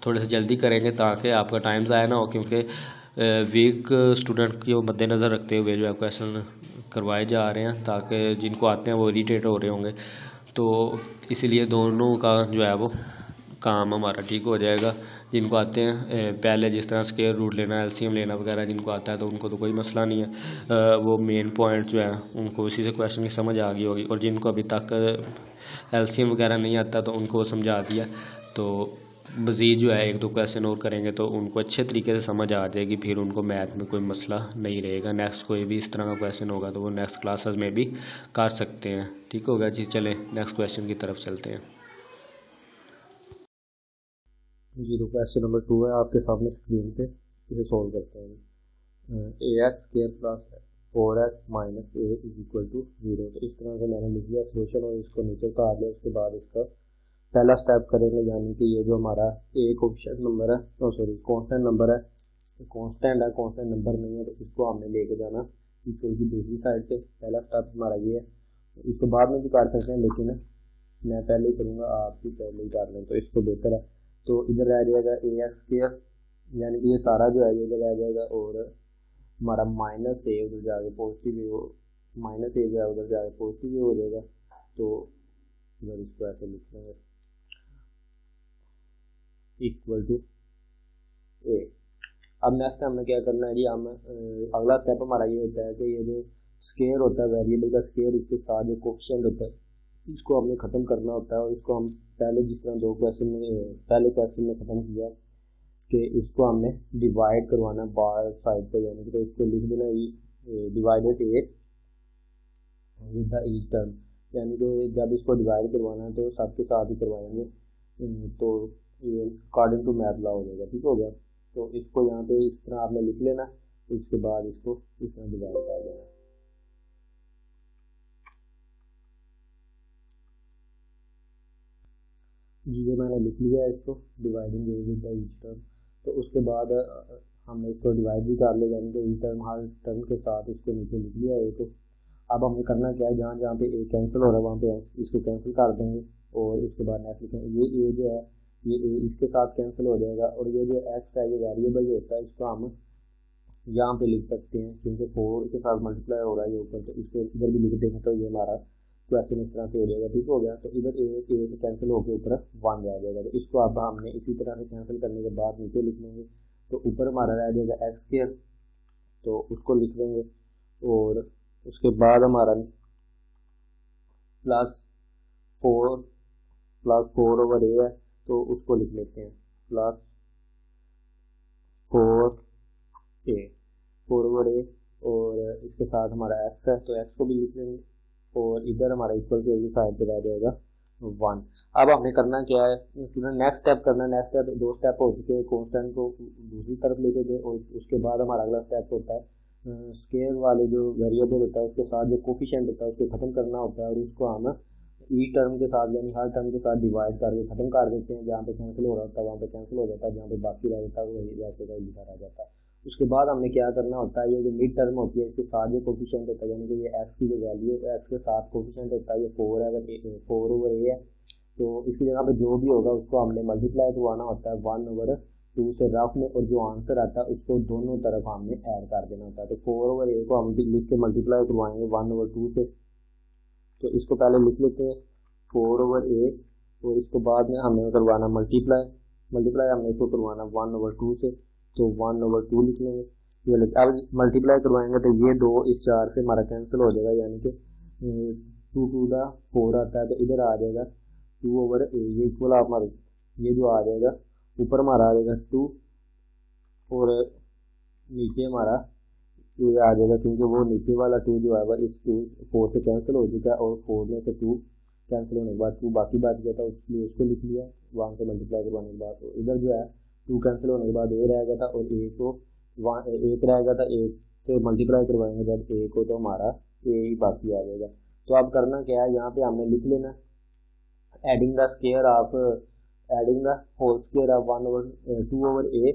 थोड़े से जल्दी करेंगे ताकि आपका टाइम ज़ाया ना हो, क्योंकि वीक स्टूडेंट को मद्देनज़र रखते हुए जो है क्वेश्चन करवाए जा रहे हैं, ताकि जिनको आते हैं वो इरिटेट हो रहे होंगे, तो इसीलिए दोनों का जो है वो काम हमारा ठीक हो जाएगा। जिनको आते हैं पहले जिस तरह स्क्वायर रूट लेना, एलसीएम लेना वगैरह जिनको आता है तो उनको तो कोई मसला नहीं है, वो मेन पॉइंट जो है उनको इसी से क्वेश्चन की समझ आ गई होगी, और जिनको अभी तक एलसीएम वगैरह नहीं आता तो उनको समझा दिया, तो मज़ीद जो है 1-2 क्वेश्चन और करेंगे तो उनको अच्छे तरीके से समझ आ जाएगी, फिर उनको मैथ में कोई मसला नहीं रहेगा। नेक्स्ट कोई भी इस तरह का क्वेश्चन होगा तो वो नेक्स्ट क्लासेस में भी कर सकते हैं। ठीक होगा जी, चलें नेक्स्ट क्वेश्चन की तरफ चलते हैं जी। तो क्वेश्चन नंबर 2 है आपके सामने स्क्रीन पे, इसे सॉल्व करते हैं। ax² plus 4x minus a is equal to 0, तो इस तरह से मैंने लिख दिया सोल्यूशन और इसको नीचे उतार लिया। उसके बाद इसका पहला स्टेप करेंगे, यानी कि ये जो हमारा a कोफिशिएंट नंबर है, कांस्टेंट नंबर है, कांस्टेंट है, कांस्टेंट नंबर नहीं है, तो इसको हमने लेके जाना इक्वल की दूसरी साइड पे। पहला स्टेप हमारा ये है, इसको बाद में भी कर सकते हैं लेकिन मैं पहले ही करूँगा, आप भी पहले ही कर लें तो इसको बेहतर है। तो इधर रह जाएगा ax², यानी कि ये सारा जो है ये इधर रह जाएगा, और हमारा माइनस a उधर जाके पॉजिटिव हो, माइनस a जो है उधर जाके पॉजिटिव हो जाएगा, तो इधर इसको ऐसे लिख लेंगे इक्वल टू a। अब नेक्स्ट हमने क्या करना है जी, हम अगला स्टेप हमारा ये होता है कि ये जो स्केयर होता है, वेरिएबल का स्केयर, इसके साथ जो कोफिशिएंट होता है इसको हमने ख़त्म करना होता है, और इसको हम पहले जिस तरह पहले क्वेश्चन में ख़त्म किया कि इसको हमने डिवाइड करवाना बार साइड पे, यानी कि तो इसको लिख देना divided A with the each term, यानी कि जब इसको डिवाइड करवाना है तो सबके साथ ही करवाएंगे, तो ये अकॉर्डिंग टू मैथ लॉ हो जाएगा। ठीक हो गया, तो इसको यहाँ पे इस तरह आपने लिख लेना, उसके बाद इसको इस तरह डिवाइड कर देना। जी ये मैंने लिख लिया है इसको dividing with the each term, तो उसके बाद हमने इसको डिवाइड भी कर लिया, यानी कि ईच टर्म हर टर्म के साथ इसको नीचे लिख लिया है। तो अब हमें करना क्या है, जहाँ जहाँ पे ए कैंसिल हो रहा है वहाँ पे इसको कैंसिल कर देंगे, और उसके बाद नेक्स्ट लिखेंगे ये ए जो है ये ए इसके साथ कैंसिल हो जाएगा, और ये जो एक्स है ये वेरिएबल जो होता है इसको हम यहाँ पे लिख सकते हैं, क्योंकि 4 के साथ मल्टीप्लाई हो रहा है ये ऊपर, तो इसको इधर भी लिख देंगे तो ये हमारा क्वेश्चन इस तरह से हो जाएगा। ठीक हो गया, तो इधर ए से कैंसिल होकर ऊपर 1 रह जाएगा, तो इसको अब हमने इसी तरह से कैंसिल करने के बाद नीचे लिख लेंगे, तो ऊपर हमारा रह जाएगा x², तो उसको लिख देंगे, और उसके बाद हमारा +4 ओवर ए है, तो उसको लिख लेते हैं +4 ओवर ए, और इसके साथ हमारा एक्स है तो एक्स को भी लिख लेंगे, और इधर हमारा इक्वल के साइड पे रह जाएगा 1। अब हमने करना क्या है स्टूडेंट, नेक्स्ट स्टेप करना है। नेक्स्ट स्टेप 2 स्टेप हो चुके हैं, कॉन्स्टेंट को दूसरी तरफ लेके गए, और उसके बाद हमारा अगला स्टेप होता है स्केयर वाले जो वेरिएबल होता है उसके साथ जो कोफिशिएंट होता है उसको ख़त्म करना होता है, और उसको हम ई टर्म के साथ यानी हर टर्म के साथ डिवाइड करके ख़त्म कर देते हैं। जहाँ पे कैंसिल हो रहा होता है वहाँ पे कैंसिल हो जाता है, जहाँ पे बाकी रह जाता है वही वैसे का लिखा रह जाता है। उसके बाद हमने क्या करना होता है, ये जो मिड टर्म होती है इसके साथ जो कोफिशिएंट होता है यानी कि ये एक्स की जो वैल्यू है एक्स के साथ कोफिशिएंट होता है, ये 4 है, अगर 4/a है तो इसकी जगह पे जो भी होगा उसको हमने मल्टीप्लाई करवाना होता है 1/2 से रफ में, और जो आंसर आता है उसको दोनों तरफ हमने ऐड कर देना होता है। तो 4/a को हम लिख के मल्टीप्लाई करवाएंगे 1/2 से, तो इसको पहले लिख लेते हैं 4/a, और इसको बाद में हमें करवाना मल्टीप्लाई हमने इसको करवाना 1/2 से, तो 1/2 लिख लेंगे। ये अब मल्टीप्लाई करवाएंगे तो ये 2 इस 4 से हमारा कैंसिल हो जाएगा, यानी कि 2 2 दा 4 आता है, तो इधर आ जाएगा 2/a, ये इक्वल आप हमारे ये जो आ जाएगा ऊपर हमारा आ जाएगा 2, और नीचे हमारा ये आ जाएगा, क्योंकि वो नीचे वाला 2 जो है इस 4 से कैंसिल हो चुका है, और 4 में से 2 कैंसिल होने के बाद 2 बाकी बात गया था, इसलिए उसको लिख लिया 1 से मल्टीप्लाई करवाने के बाद। तो इधर जो है 2 कैंसिल होने के बाद a रह गया था, और a को 1 रह गया था, 1 से मल्टीप्लाई करवाएंगे जब a को तो हमारा a ही बाकी आ जाएगा। तो अब करना क्या है, यहाँ पे हमने लिख लेना adding the square of adding the whole square of 2/a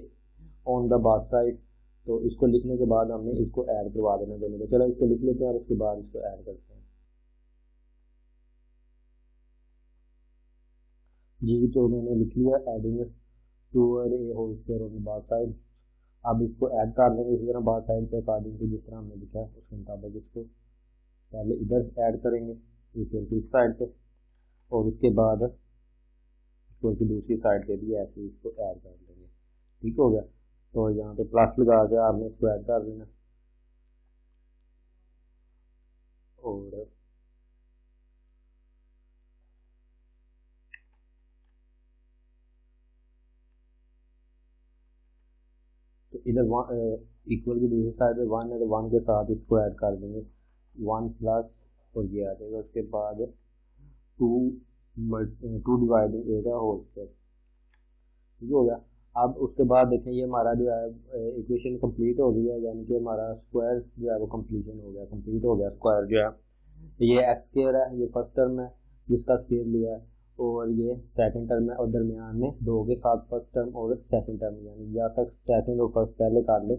on the both side. तो इसको लिखने के बाद हमने इसको ऐड करवा देना दोनों को। चलो इसको लिख लेते हैं और उसके बाद इसको ऐड करते हैं जी। तो मैंने लिख लिया adding 2/a whole square on the both side. अब इसको ऐड कर देंगे इसी तरह बाथ साइड पे अकॉर्डिंग टू जिस तरह हमने लिखा है उसके मुताबिक इसको पहले इधर ऐड करेंगे इक्वल की इस साइड पे, और उसके बाद इक्वल की दूसरी साइड पे भी ऐसे इसको ऐड कर देंगे। ठीक हो गया, तो यहाँ पे प्लस लगा के आपने इसको ऐड कर देना, और तो इधर इक्वल की दूसरी साइड पे 1 है तो 1 के साथ इसको ऐड कर देंगे 1 प्लस, और ये आ जाएगा उसके बाद 2 डिवाइडिंग a का होल स्क्वायर। ठीक हो गया। अब उसके बाद देखें ये हमारा जो है इक्वेशन कंप्लीट हो गई है, यानी कि हमारा स्क्वायर जो है वो कंप्लीट हो गया। स्क्वायर जो है ये एक्स स्क्वायर है, ये फर्स्ट टर्म है जिसका स्क्वायर लिया है, और ये सेकंड टर्म है, और दरमियान में 2 के साथ फर्स्ट टर्म और सेकंड टर्म, यानी या सेकंड और फर्स्ट पहले कर ले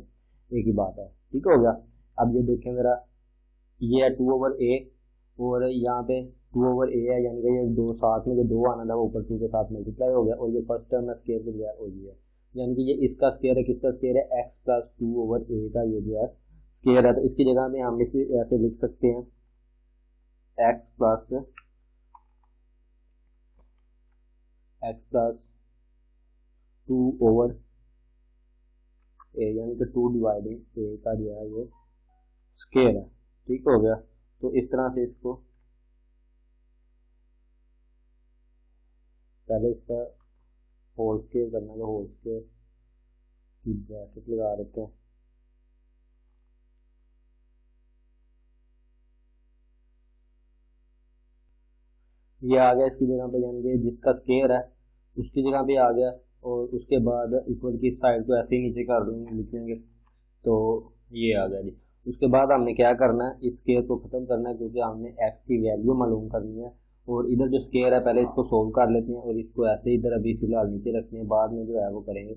एक ही बात है। ठीक हो गया। अब ये देखें मेरा ये है 2/a, और यहाँ पे 2/a है, यानी कि ये 2 साथ में जो 2 आना था वो ऊपर 2 के साथ मल्टीप्लाई हो गया, और ये फर्स्ट टर्म है स्क्वायर के बजाय, और ये है यानी कि ये इसका स्क्वायर है, किसका स्क्वायर है x प्लस 2/a का ये जो है स्क्वायर है। तो इसकी जगह में हम इसे ऐसे लिख सकते हैं x प्लस 2/a, यानी कि 2 डिवाइडिंग a का जो है वो स्क्वायर है। ठीक हो गया। तो इस तरह से इसको पहले इसका होल स्क्वायर करना है, होल स्क्वायर की ब्रैकेट लगा देते हैं, ये आ गया इसकी जगह पे, यानी कि जिसका स्क्वायर है उसकी जगह पे आ गया, और उसके बाद इक्वल की साइड को ऐसे ही नीचे कर देंगे लिख लेंगे, तो ये आ गया जी। उसके बाद हमने क्या करना है, इस स्क्वायर को ख़त्म करना है, क्योंकि हमने एक्स की वैल्यू मालूम करनी है, और इधर जो स्क्वायर है पहले इसको सोल्व कर लेते हैं, और इसको ऐसे इधर अभी फिलहाल नीचे रखते हैं, बाद में जो है वो करेंगे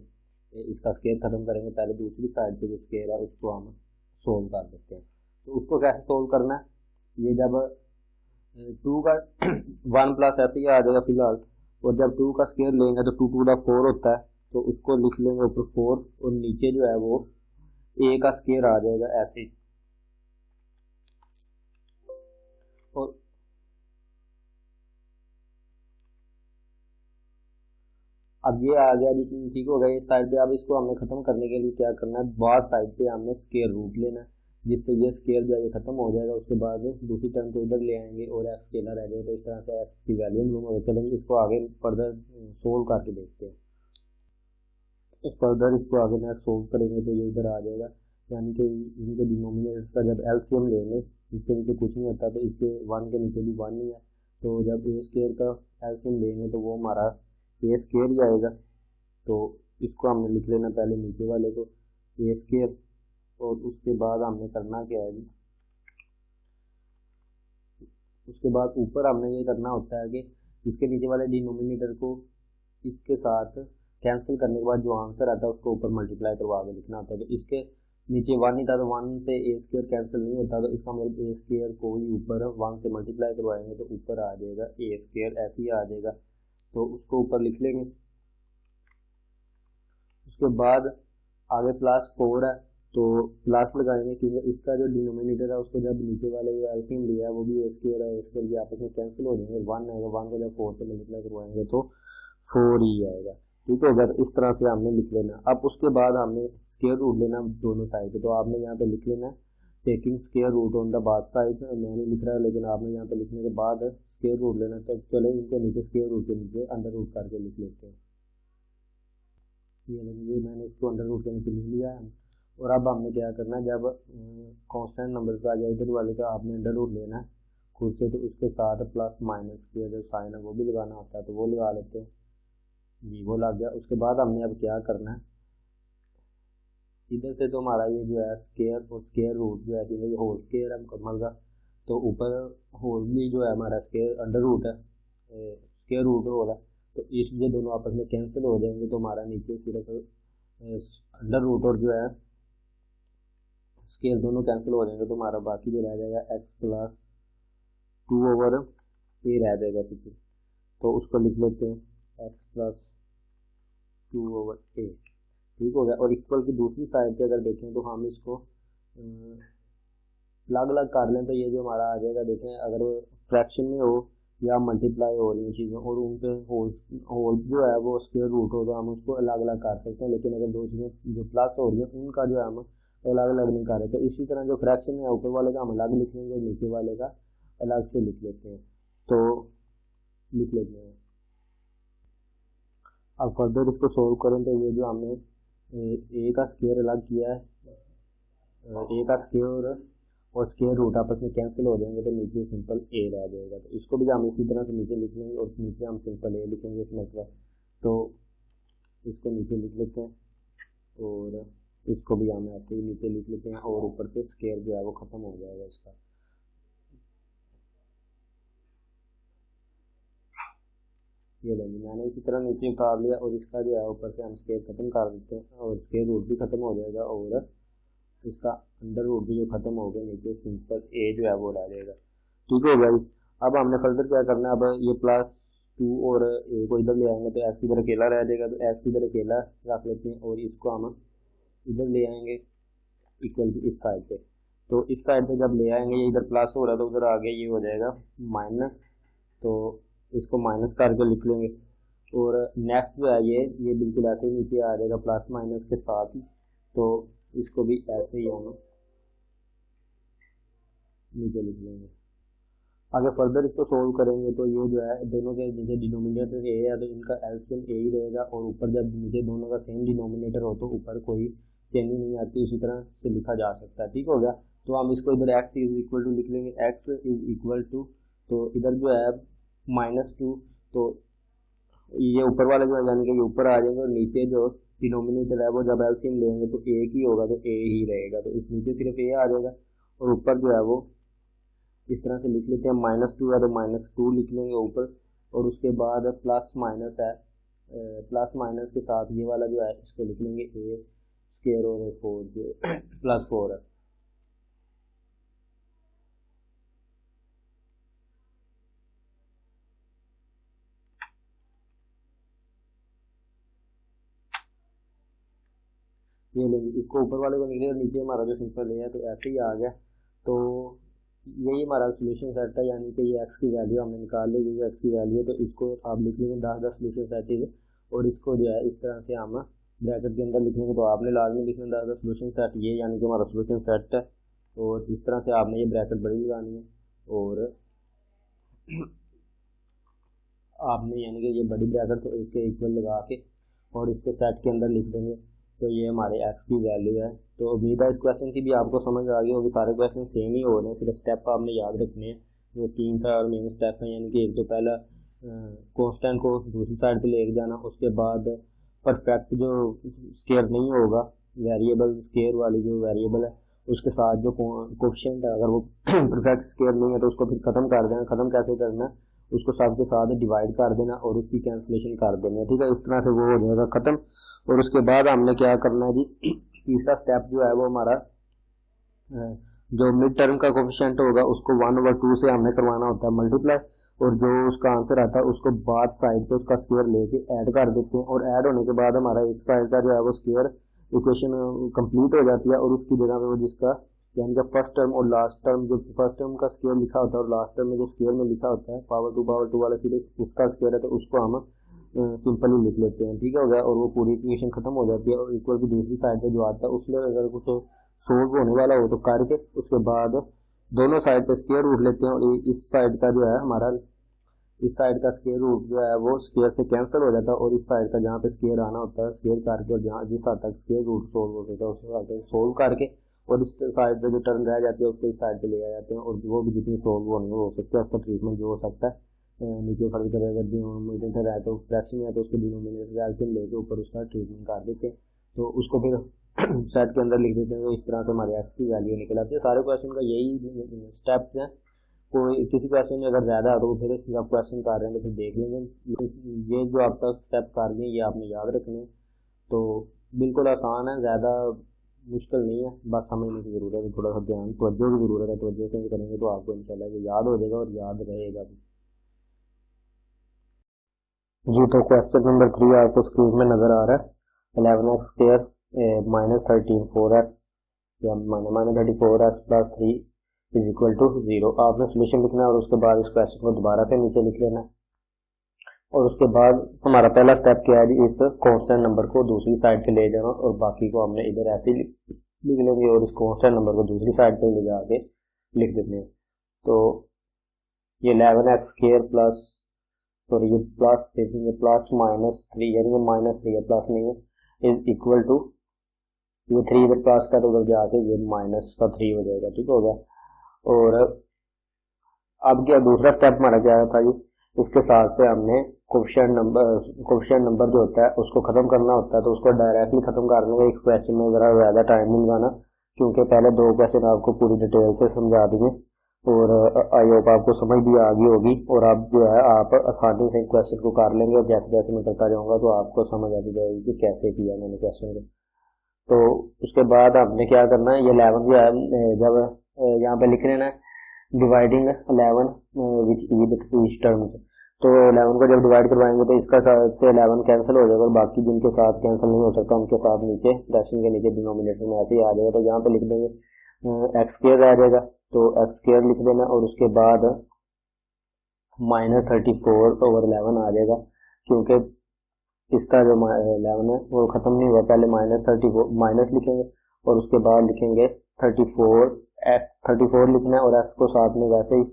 इसका स्क्वायर ख़त्म करेंगे, पहले दूसरी साइड पे जो स्क्वायर है उसको हम सोल्व कर देते हैं। तो उसको कैसे सोल्व करना है, ये जब 2 का 1 प्लस ऐसे ही आ जाएगा फिलहाल, और जब 2 का स्क्वायर लेंगे तो 2 2 4 होता है, तो उसको लिख लेंगे ऊपर 4, और नीचे जो है वो a का स्क्वायर आ जाएगा ऐसे ही, और अब ये आ गया जी। ठीक हो गया इस साइड पे। अब इसको हमने खत्म करने के लिए क्या करना है, बाहर साइड पे हमने स्क्वायर रूट लेना है, जिससे ये स्क्वायर जो है खत्म हो जाएगा। उसके बाद दूसरी टर्म को इधर ले आएंगे और एक्स अकेला रह जाएगा, तो इस तरह से एक्स की वैल्यू हम लोग चलेंगे। इसको आगे फर्दर सोल्व करके देखते हैं। फर्दर इसको आगे नेक्स्ट सोल्व करेंगे तो ये इधर आ जाएगा, यानी कि इनके डिनोमिनेटर का जब एलसीएम लेंगे, इसके नीचे कुछ नहीं होता तो इसके 1 के नीचे भी 1 ही है, तो जब ए स्क्वायर का एलसीएम लेंगे तो वो हमारा ए स्क्वायर ही आएगा। तो इसको हमने लिख लेना पहले नीचे वाले को ए स्क्वायर, और उसके बाद हमने करना क्या है जी, उसके बाद ऊपर हमने ये करना होता है कि इसके नीचे वाले डिनोमिनेटर को इसके साथ कैंसिल करने के बाद जो आंसर आता है उसको ऊपर मल्टीप्लाई करवा के लिखना होता है। तो इसके नीचे 1 ही था तो 1 से ए स्क्वायर कैंसिल नहीं होता, तो इसका मतलब ए स्क्वायर को ही ऊपर 1 से मल्टीप्लाई करवाएंगे तो ऊपर आ जाएगा ए स्क्वायर, ऐसे ही आ जाएगा। तो उसको ऊपर लिख लेंगे। उसके बाद आगे +4 है तो प्लस लगाएंगे, क्योंकि इसका जो डिनोमिनेटर है उसको जब नीचे वाले जो एलसीएम लिया है वो भी ए स्क्वायर है, ए स्क्वायर भी आपस में कैंसिल हो जाएंगे, 1 आएगा, 1 को जब 4 से मल्टीप्लाई करवाएंगे तो 4 ही आएगा। ठीक है, अगर इस तरह से हमने लिख लेना। अब उसके बाद हमने स्क्वायर रूट लेना दोनों साइड पे, तो आपने यहाँ पे लिख लेना taking square root on the both side, मैंने लिख रहा है लेकिन आपने यहाँ पे लिखने के बाद स्क्वायर रूट लेना। तो चलो इनको नीचे स्क्वायर रूट के नीचे अंडर रूट करके लिख लेते हैं। ये मैंने इसको अंडर रूट के नीचे लिख लिया है। और अब हमने क्या करना है, जब कांस्टेंट नंबर का आ जाए इधर वाले का आपने अंडर रूट लेना है खुद से, तो उसके साथ प्लस माइनस के जो साइन है वो भी लगाना होता है, तो वो लगा लेते हैं जी, वो लग गया। उसके बाद हमने अब क्या करना है, इधर से तो हमारा ये जो है स्क्वायर और स्क्वायर रूट जो है ये होल स्क्वायर है मुकम्मल का, तो ऊपर होल भी जो है हमारा स्क्वायर अंडर रूट है, स्क्वायर रूट होल है, तो इस ये दोनों आपस में कैंसिल हो जाएंगे, तो हमारा नीचे सिर्फ अंडर रूट और जो है स्क्वायर दोनों कैंसिल हो जाएंगे, तो हमारा बाकी जो रह जाएगा x+2/a रह जाएगा पीछे। तो उसको लिख लेते हैं x+2/a, ठीक हो गया। और इक्वल की दूसरी साइड पे अगर देखें तो हम इसको अलग अलग कर लें, तो ये जो हमारा आ जाएगा, देखें अगर फ्रैक्शन में हो या मल्टीप्लाई हो रही चीज़ें और उन पे होल जो है वो स्क्वायर रूट हो, तो हम उसको अलग अलग कर सकते हैं, लेकिन अगर दो चीज़ें जो प्लस हो रही है उनका जो है हम अलग अलग नहीं कर रहे। तो इसी तरह जो फ्रैक्शन है ऊपर वाले का हम अलग लिख लेंगे और नीचे वाले का अलग से लिख लेते हैं, तो लिख लेते हैं। अब फर्दर इसको सोल्व करें तो ये जो हमने ए का स्क्वायर अलग किया है, ए का स्क्वायर और स्क्वायर रूट आपस में कैंसिल हो जाएंगे, तो नीचे सिंपल ए रह जाएगा। तो इसको भी हम इसी तरह से नीचे लिख लेंगे और नीचे हम सिंपल ए लिखेंगे इस मतलब, तो इसको नीचे लिख लेते हैं और इसको भी हम ऐसे ही नीचे लिख लेते हैं, और ऊपर से स्क्वायर जो है वो ख़त्म हो जाएगा इसका। ये लेंगे, मैंने इसी तरह नीचे उतार लिया और इसका जो है ऊपर से हम स्क्वायर ख़त्म कर देते हैं और स्क्वायर रूट भी ख़त्म हो जाएगा और इसका अंडर रूट भी जो ख़त्म हो गया, नीचे सिंपल ए जो है वो रह जाएगा। ठीक है भाई, अब हमने फर्दर क्या करना है, अब ये +2 और ए को इधर ले आएंगे तो एक्स इधर अकेला रह जाएगा, तो एक्स इधर अकेला रख लेते हैं और इसको हम इधर ले आएंगे इक्वल की इस साइड पे। तो इस साइड पे जब ले आएंगे, ये इधर प्लस हो रहा है तो उधर आगे ये हो जाएगा माइनस, तो इसको माइनस करके लिख लेंगे। और नेक्स्ट जो है ये बिल्कुल ऐसे ही नीचे आ जाएगा प्लस माइनस के साथ ही, तो इसको भी ऐसे ही हम नीचे लिख लेंगे। आगे फर्दर इसको सोल्व करेंगे तो ये जो है दोनों के नीचे डिनोमिनेटर ए है तो इनका एलसीएम ए ही रहेगा, और ऊपर जब नीचे दोनों का सेम डिनोमिनेटर हो तो ऊपर कोई चेंजिंग नहीं आती, इसी तरह से लिखा जा सकता है। ठीक हो गया, तो हम इसको इधर x इज इक्वल टू लिख लेंगे, x इज इक्वल टू, तो इधर जो है -2, तो ये ऊपर वाले जो है यानी कि ये ऊपर आ जाएंगे और नीचे जो डिनोमिनेटर है वो जब एलसीएम लेंगे तो ए ही होगा, तो ए ही रहेगा, तो इस नीचे सिर्फ ए आ जाएगा और ऊपर जो है वो इस तरह से लिख लेते हैं। -2 है तो -2 लिख लेंगे ऊपर, और उसके बाद प्लस माइनस है, प्लस माइनस के साथ ये वाला जो है इसको लिख लेंगे ए स्क्वायर और 4 जो +4 है। ये लेंगे, इसको ऊपर वाले को निकले, नीचे हमारा जो सिंपल है तो ऐसे ही आ गया। तो यही हमारा सोल्यूशन सेट है, यानी कि ये एक्स की वैल्यू हमने निकाल ली, ये एक्स की वैल्यू है, तो इसको आप लिख लेंगे 10 सोल्यूशन सेट है, और इसको जो है इस तरह से हम ब्रैकेट के अंदर लिखेंगे, तो आपने लाजमी लिखना 10 सोल्यूशन सेट ये, यानी कि हमारा सोल्यूशन सेट है। और इस तरह से आपने ये ब्रैकेट बड़ी लगानी है और आपने यानी कि ये बड़ी ब्रैकेट तो इसके इक्वल लगा के और इसके सेट के अंदर लिख देंगे, तो ये हमारे एक्स की वैल्यू है तो उम्मीद है इस क्वेश्चन की भी आपको समझ आ गई होगी। सारे क्वेश्चन सेम ही हो रहे हैं, सिर्फ स्टेप आपने याद रखने हैं। जो 3 था और मेन स्टेप है, यानी कि एक तो पहला कांस्टेंट को दूसरी साइड पे लेके जाना, उसके बाद परफेक्ट जो स्केयर नहीं होगा, वेरिएबल स्केयर वाली जो वेरिएबल है उसके साथ जो कोफिशिएंट है अगर वो परफेक्ट स्केयर नहीं है तो उसको फिर ख़त्म कर देना। ख़त्म कैसे करना है, उसको सबके साथ डिवाइड कर देना और उसकी कैंसिलेशन कर देना है, ठीक है। इस तरह से वो हो जाएगा ख़त्म। और उसके बाद हमने क्या करना है जी, तीसरा स्टेप जो है वो हमारा जो मिड टर्म का कोफिशिएंट होगा उसको 1/2 से हमने करवाना होता है मल्टीप्लाई, और जो उसका आंसर आता है उसको बाद साइड पे उसका स्क्वायर लेके ऐड कर देते हैं। और ऐड होने के बाद हमारा एक साइड का जो है वो स्क्वायर इक्वेशन कंप्लीट हो जाती है। और उसकी जगह पे वो जिसका यानी कि फर्स्ट टर्म और लास्ट टर्म, जो फर्स्ट टर्म का स्क्वायर लिखा होता है और लास्ट टर्म में जो स्क्वायर में लिखा होता है पावर टू वाला सीधे उसका स्क्वायर है, तो उसको हम सिंपली लिख लेते हैं, ठीक है हो गया। और वो पूरी इक्वेशन खत्म हो जाती है। और इक्वल की दूसरी साइड पे जो आता है उसमें अगर कुछ सोल्व होने वाला हो तो करके उसके बाद दोनों साइड पे स्क्वायर रूट लेते हैं। और इस साइड का जो है हमारा, इस साइड का स्क्वायर रूट जो है वो स्क्वायर से कैंसिल हो जाता है, और इस साइड का जहाँ पे स्क्वायर आना होता है स्क्वायर करके, और जहाँ जिस हद तक स्क्वायर रूट सोल्व होता है उस हद तक सोल्व करके, और इस साइड पे जो टर्म रह जाती है उसको इस साइड पे ले आ जाते हैं। और वो भी जितनी सोल्व होनी हो सकता है, उसका ट्रीटमेंट जो हो सकता है नीचे फर्क करें, अगर डिनोमिनेटर है तो फ्रैक्शन है तो उसको डिनोमिनेटर एल्सियम लेके ऊपर उसका ट्रीटमेंट कर देते हैं। तो उसको फिर सेट के अंदर लिख देते हैं। तो इस तरह से हमारे एक्स की वैल्यू निकल आती है। सारे क्वेश्चन का यही स्टेप्स हैं। कोई किसी क्वेश्चन में अगर ज़्यादा है तो फिर जब क्वेश्चन कर रहे हैं तो फिर देख लेंगे। ये जो आप तक स्टेप कर रहे हैं ये आपने याद रखने हैं। तो बिल्कुल आसान है, ज़्यादा मुश्किल नहीं है, बस समझने की ज़रूरत है, थोड़ा सा ध्यान तवज्जो की ज़रूरत है। तवज्जो से करेंगे तो आपको इंशाल्लाह ये याद हो जाएगा और याद रहेगा भी जी। तो क्वेश्चन नंबर 3 आपको स्क्रीन में नज़र आ रहा है। 11x स्क्वायर -13 4x या -34x plus 3 is equal to 0। आपने सोल्यूशन लिखना है और उसके बाद इस क्वेश्चन को दोबारा से नीचे लिख लेना है। और उसके बाद हमारा पहला स्टेप क्या है जी, इस कांस्टेंट नंबर को दूसरी साइड पे ले जाना, और बाकी को हमने इधर ऐसे लिख लेंगे और इस कांस्टेंट नंबर को दूसरी साइड पे ले जाके लिख देते हैं। तो ये 11x स्क्वायर प्लस, सॉरी ये प्लस देखेंगे प्लस -3, यानी कि -3 है, प्लस नहीं है, इज इक्वल टू ये 3 इधर प्लस का तो उधर जाके ये -3 हो जाएगा, ठीक हो गया। और अब क्या दूसरा स्टेप हमारा क्या था जी, इसके साथ से हमने कोफिशिएंट नंबर जो होता है उसको खत्म करना होता है। तो उसको डायरेक्टली खत्म करने का एक क्वेश्चन में ज़रा ज़्यादा टाइम नहीं लगाना, क्योंकि पहले 2 क्वेश्चन आपको पूरी डिटेल से समझा दिए और आई होप आपको समझ भी आ गई होगी। और अब जो है आप आसानी से क्वेश्चन को कर लेंगे, और जैसे जैसे मैं करता जाऊँगा तो आपको समझ आ जाएगी कि कैसे किया मैंने क्वेश्चन को। तो उसके बाद आपने क्या करना है, ये 11 जो है जब यहाँ पे लिख लेना है डिवाइडिंग 11 विच ईच टर्म्स। तो 11 को जब डिवाइड करवाएंगे तो इसका साथ से 11 कैंसिल हो जाएगा, और बाकी जिनके साथ कैंसिल नहीं हो सकता उनके साथ नीचे फ्रैक्शन के नीचे डिनोमिनेटर में ऐसे ही आ जाएगा। तो यहाँ पे लिख देंगे एक्स स्क्वायर आ जाएगा, तो एक्स स्क्वायर लिख देना, और उसके बाद -34/11 आ जाएगा, क्योंकि इसका जो 11 है वो ख़त्म नहीं हुआ। पहले -34 माइनस लिखेंगे और उसके बाद लिखेंगे 34 लिखना है, और एक्स को साथ में वैसे ही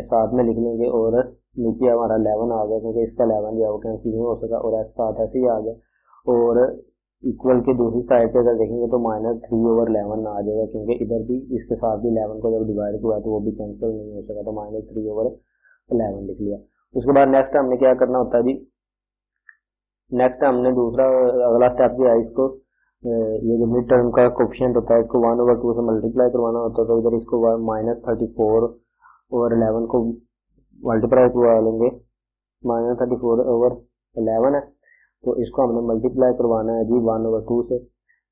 साथ में लिख लेंगे। और नीचे हमारा 11 आ गया, क्योंकि इसका 11 जो है वो कैंसिल नहीं हो सका, और एक्स साथ ऐसे ही आ गया। और इक्वल के दूसरी साइड पे अगर देखेंगे तो -3/11 आ जाएगा, क्योंकि इधर भी इसके साथ भी 11 को जब डिवाइड हुआ तो वो भी कैंसिल नहीं हो सका, तो -3/11 लिख लिया। उसके बाद नेक्स्ट हमने क्या करना होता है जी, नेक्स्ट हमने दूसरा अगला स्टेप जो है इसको ये जो मिड टर्म का कोफिशिएंट होता है इसको 1/2 से मल्टीप्लाई करवाना होता है। तो इधर इसको -34/11 को मल्टीप्लाई करवा लेंगे, -34/11 है, तो इसको हमने मल्टीप्लाई करवाना है जी 1/2 से।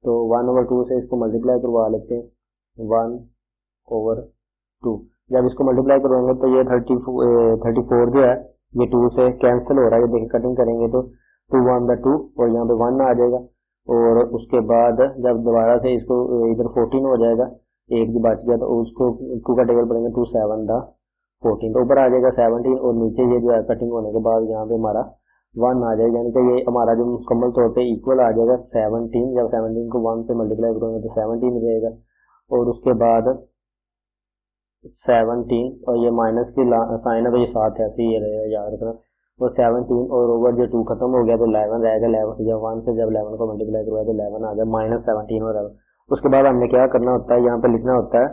तो 1/2 से इसको मल्टीप्लाई करवा लेते हैं 1/2। जब इसको मल्टीप्लाई करवाएंगे तो ये 34 जो है ये 2 से कैंसिल हो रहा है, ये देखिए कटिंग करेंगे तो 2 1 2 और यहाँ पे 1 आ जाएगा। और उसके बाद जब दोबारा से इसको इधर 14 हो जाएगा, एक जो बच गया तो उसको 2 का टेबल पड़ेंगे 2 7 14, तो ऊपर आ जाएगा 17, और नीचे ये जो है कटिंग होने के बाद यहाँ पे हमारा 1 आ जाएगा, यानी कि ये हमारा जो मुकम्मल तौर पे इक्वल आ जाएगा 17। जब 17 को 1 से मल्टीप्लाई करेंगे तो 17 रहेगा, और उसके बाद 17 और ये माइनस की साइन है तो ये साथ ऐसे ही रहेगा, याद रखना। और 17 और ओवर जो 2 खत्म हो गया तो 11 रहेगा। 11 जब 1 से जब 11 को मल्टीप्लाई करवाया तो 11 आ गया, -17 हो रहा है। उसके बाद हमने क्या करना होता है, यहाँ पे लिखना होता है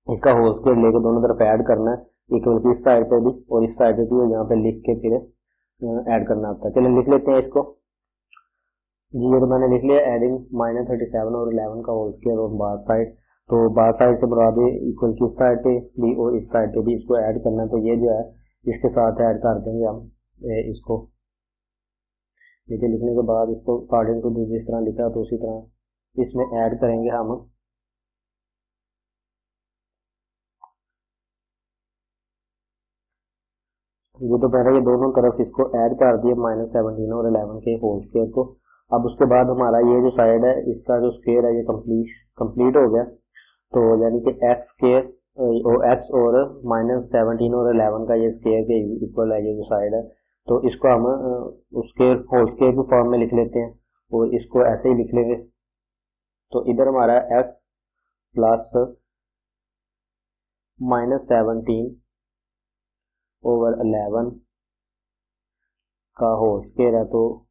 इसका होल स्क्वायर लेके दोनों तरफ ऐड करना है इक्वल की इस साइड पे भी और इस साइड पे भी, यहाँ पे लिख के फिर ऐड करना होता है। चलिए लिख लेते हैं इसको जी। ये तो मैंने लिख लिया, एडिंग -37 और 11 का होल स्क्वायर और बार साइड। तो बार साइड से मुराद इक्वल की इस साइड पे भी और इस साइड पे भी इसको ऐड करना है। तो ये जो है इसके साथ ऐड कर देंगे हम इसको। नीचे लिखने के बाद इसको अकॉर्डिंग टू जिस तरह लिखा तो उसी तरह इसमें ऐड करेंगे हम। ये तो पहले ये दोनों तरफ इसको ऐड कर दिए -17 और 11 के होल स्क्वायर को। अब उसके बाद हमारा ये जो साइड है इसका जो स्क्वायर है ये कंप्लीट हो गया। तो यानी कि एक्स स्क्वायर एक्स और -17 और 11 का ये स्क्वायर के इक्वल है ये जो साइड है। तो इसको हम उसके होल स्क्वायर की फॉर्म में लिख लेते हैं और इसको ऐसे ही लिख लेंगे। तो इधर हमारा एक्स प्लस -17 ओवर 11 का होल स्क्वायर है, तो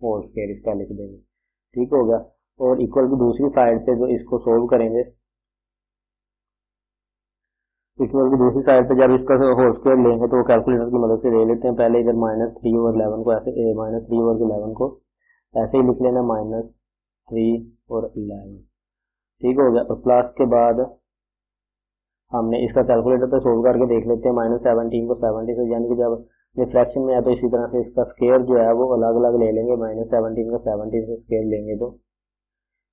होल स्क्वायर इसका लिख देंगे। ठीक हो गया। और इक्वल की दूसरी साइड पे जो इसको सोल्व करेंगे, इक्वल की दूसरी साइड पे जब इसका होल स्क्वायर लेंगे तो कैलकुलेटर की मदद से ले लेते हैं। पहले इधर -3 ओवर 11 को ऐसे -3 ओवर 11 को ऐसे ही लिख लेना -3 और 11। ठीक हो गया। और प्लस के बाद हमने इसका कैलकुलेटर पे सोल्व करके देख लेते हैं -17 को 70 से, यानी कि जब ये फ्रैक्शन में है तो इसी तरह से इसका स्क्वायर जो है वो अलग अलग ले लेंगे। -17 का 70 से स्क्वायर लेंगे तो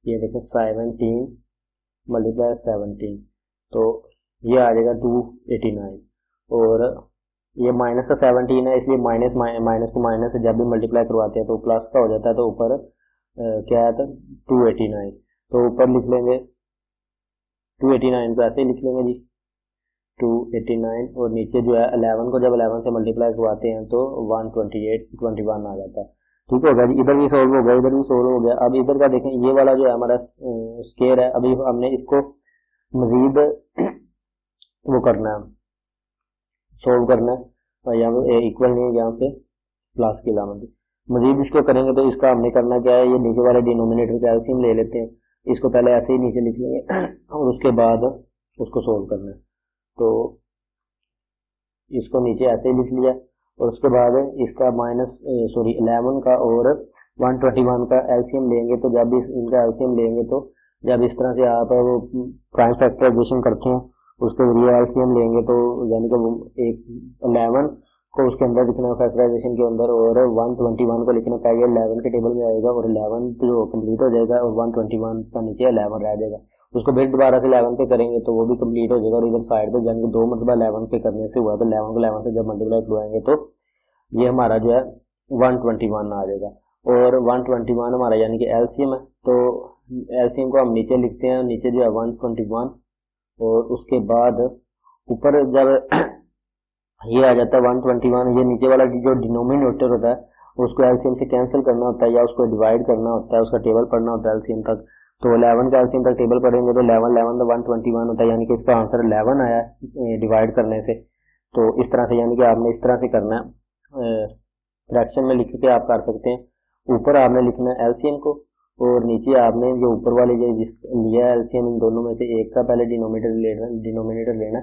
ये देखो 17 मल्टीप्लाई 17, तो ये आ जाएगा 289। और ये माइनस का 17 है इसलिए माइनस को माइनस से जब भी मल्टीप्लाई करवाते हैं तो प्लस का हो जाता है। तो ऊपर क्या है, 289। तो ऊपर लिख लेंगे 289 को ऐसे ही लिख लेंगे जी 289। और नीचे जो है 11 को जब 11 से मल्टीप्लाई करवाते हैं तो 128 आ जाता है। ठीक होगा जी। इधर भी सोल्व हो गया, इधर भी सोल्व हो गया। अब इधर का देखें, ये वाला जो है हमारा स्क्वायर है, अभी हमने इसको मजीद वो करना है, सोल्व करना है। और यहाँ पे इक्वल नहीं है, यहाँ पे प्लस की अलामत मजीद इसको करेंगे तो इसका हमने करना क्या है, ये नीचे वाले डिनोमिनेटर का एलसीएम ले लेते हैं। इसको पहले ऐसे ही नीचे लिख लेंगे और उसके बाद उसको सोल्व करना है। तो इसको नीचे ऐसे ही लिख लिया और उसके बाद इसका 11 का और 121 का एलसीएम लेंगे। तो जब इनका एलसीएम लेंगे तो जब इस तरह से आप वो प्राइम फैक्टराइजेशन करते हैं उसके जरिए एलसीएम लेंगे तो यानी कि 11 को उसके अंदर लिखना फैक्टराइजेशन के अंदर और 121 को लिखना पड़ेगा। 11 के टेबल में आएगा और 11 जो कंप्लीट हो जाएगा और 121 का नीचे 11 रह जाएगा। उसको फिर दोबारा से 11 पे करेंगे तो वो भी कंप्लीट हो जाएगा। और इधर साइड पे यानी कि 2 मरतबा 11 पे करने से हुआ तो 11 को 11 से जब मल्टीप्लाई करवाएंगे तो ये हमारा जो है 121 आ जाएगा। और 121 हमारा यानी कि एलसीएम है। तो एलसीएम को हम नीचे लिखते हैं, नीचे जो है 121 और उसके बाद ऊपर जब ये आ जाता है 121, ये नीचे वाला जो डिनोमिनेटर होता है उसको एलसीएम से कैंसिल करना होता है या उसको डिवाइड करना होता है, उसका टेबल पढ़ना होता है एलसीएम तक। तो 11 का एलसीएम तक टेबल पढ़ेंगे तो 11 तो 121 होता है, यानी कि इसका आंसर 11 आया डिवाइड करने से। तो इस तरह से यानी कि आपने इस तरह से करना है, फ्रैक्शन में लिख के आप कर सकते हैं। ऊपर आपने लिखना है एलसीएम को और नीचे आपने जो ऊपर वाले जो लिया एलसीएम इन दोनों में से एक का पहले डिनोमिनेटर लेना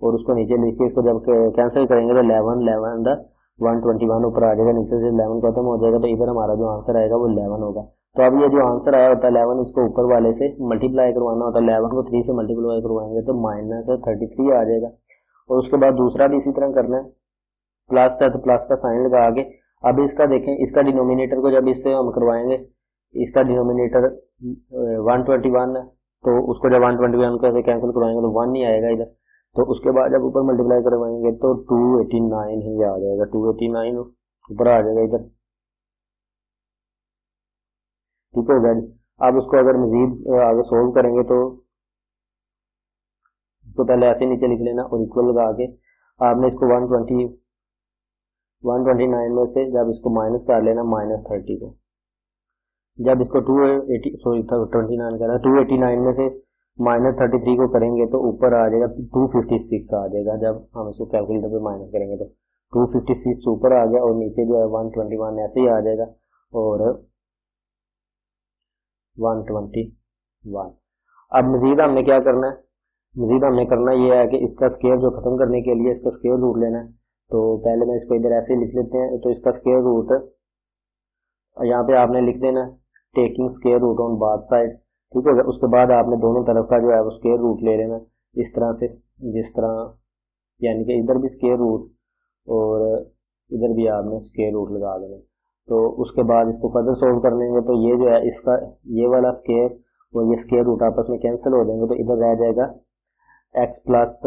और उसको नीचे लिख के इसको जब कैंसिल करेंगे तो 11 121 ऊपर आ जाएगा, नीचे से 11 खत्म हो जाएगा। तो इधर हमारा जो आंसर आएगा वो 11 होगा। तो अब ये जो आंसर आया होता है 11 इसको ऊपर वाले से मल्टीप्लाई करवाना होता है। 11 को 3 से मल्टीप्लाई करवाएंगे तो -33 आ जाएगा। और उसके बाद दूसरा भी इसी तरह करना है, प्लस है तो प्लस का साइन लगा आगे। अब इसका देखें, इसका डिनोमिनेटर को जब इससे हम करवाएंगे, इसका डिनोमिनेटर 121 है तो उसको जब 121 को ऐसे कैंसिल करवाएंगे तो 1 नहीं आएगा इधर। तो उसके बाद जब ऊपर मल्टीप्लाई करवाएंगे तो 289 ही आ जाएगा, 289 ऊपर आ जाएगा इधर। ठीक होगा जी। अब उसको अगर मजीद आगे सोल्व करेंगे तो इसको पहले ऐसे नीचे लिख लेना और इक्वल लगा के आपने इसको 129 में से जब इसको माइनस कर लेना -30 को, जब इसको 289 में से -33 को करेंगे तो ऊपर आ जाएगा 256 आ जाएगा। जब हम इसको कैलकुलेटर पे माइनस करेंगे तो 256 ऊपर आ गया और नीचे जो है 121 ऐसे ही आ जाएगा और 129 1। अब मजीद हमने क्या करना है, मजीद हमने करना ये है कि इसका स्क्वायर जो खत्म करने के लिए इसका स्क्वायर रूट लेना है। तो पहले मैं इसको इधर ऐसे लिख लेते हैं। तो इसका स्क्वायर रूट यहाँ पे आपने लिख देना taking square root on both side, ठीक है। उसके बाद आपने दोनों तरफ का जो है वो स्क्वायर रूट ले लेना इस तरह से, जिस तरह यानी कि इधर भी स्क्वायर रूट और इधर भी आपने स्क्वायर रूट लगा देना। तो उसके बाद इसको फर्दर सोल्व कर लेंगे तो ये जो है इसका ये वाला स्क्वायर और ये स्क्वायर रूट आपस में कैंसिल हो जाएंगे। तो इधर रह जाएगा एक्स प्लस,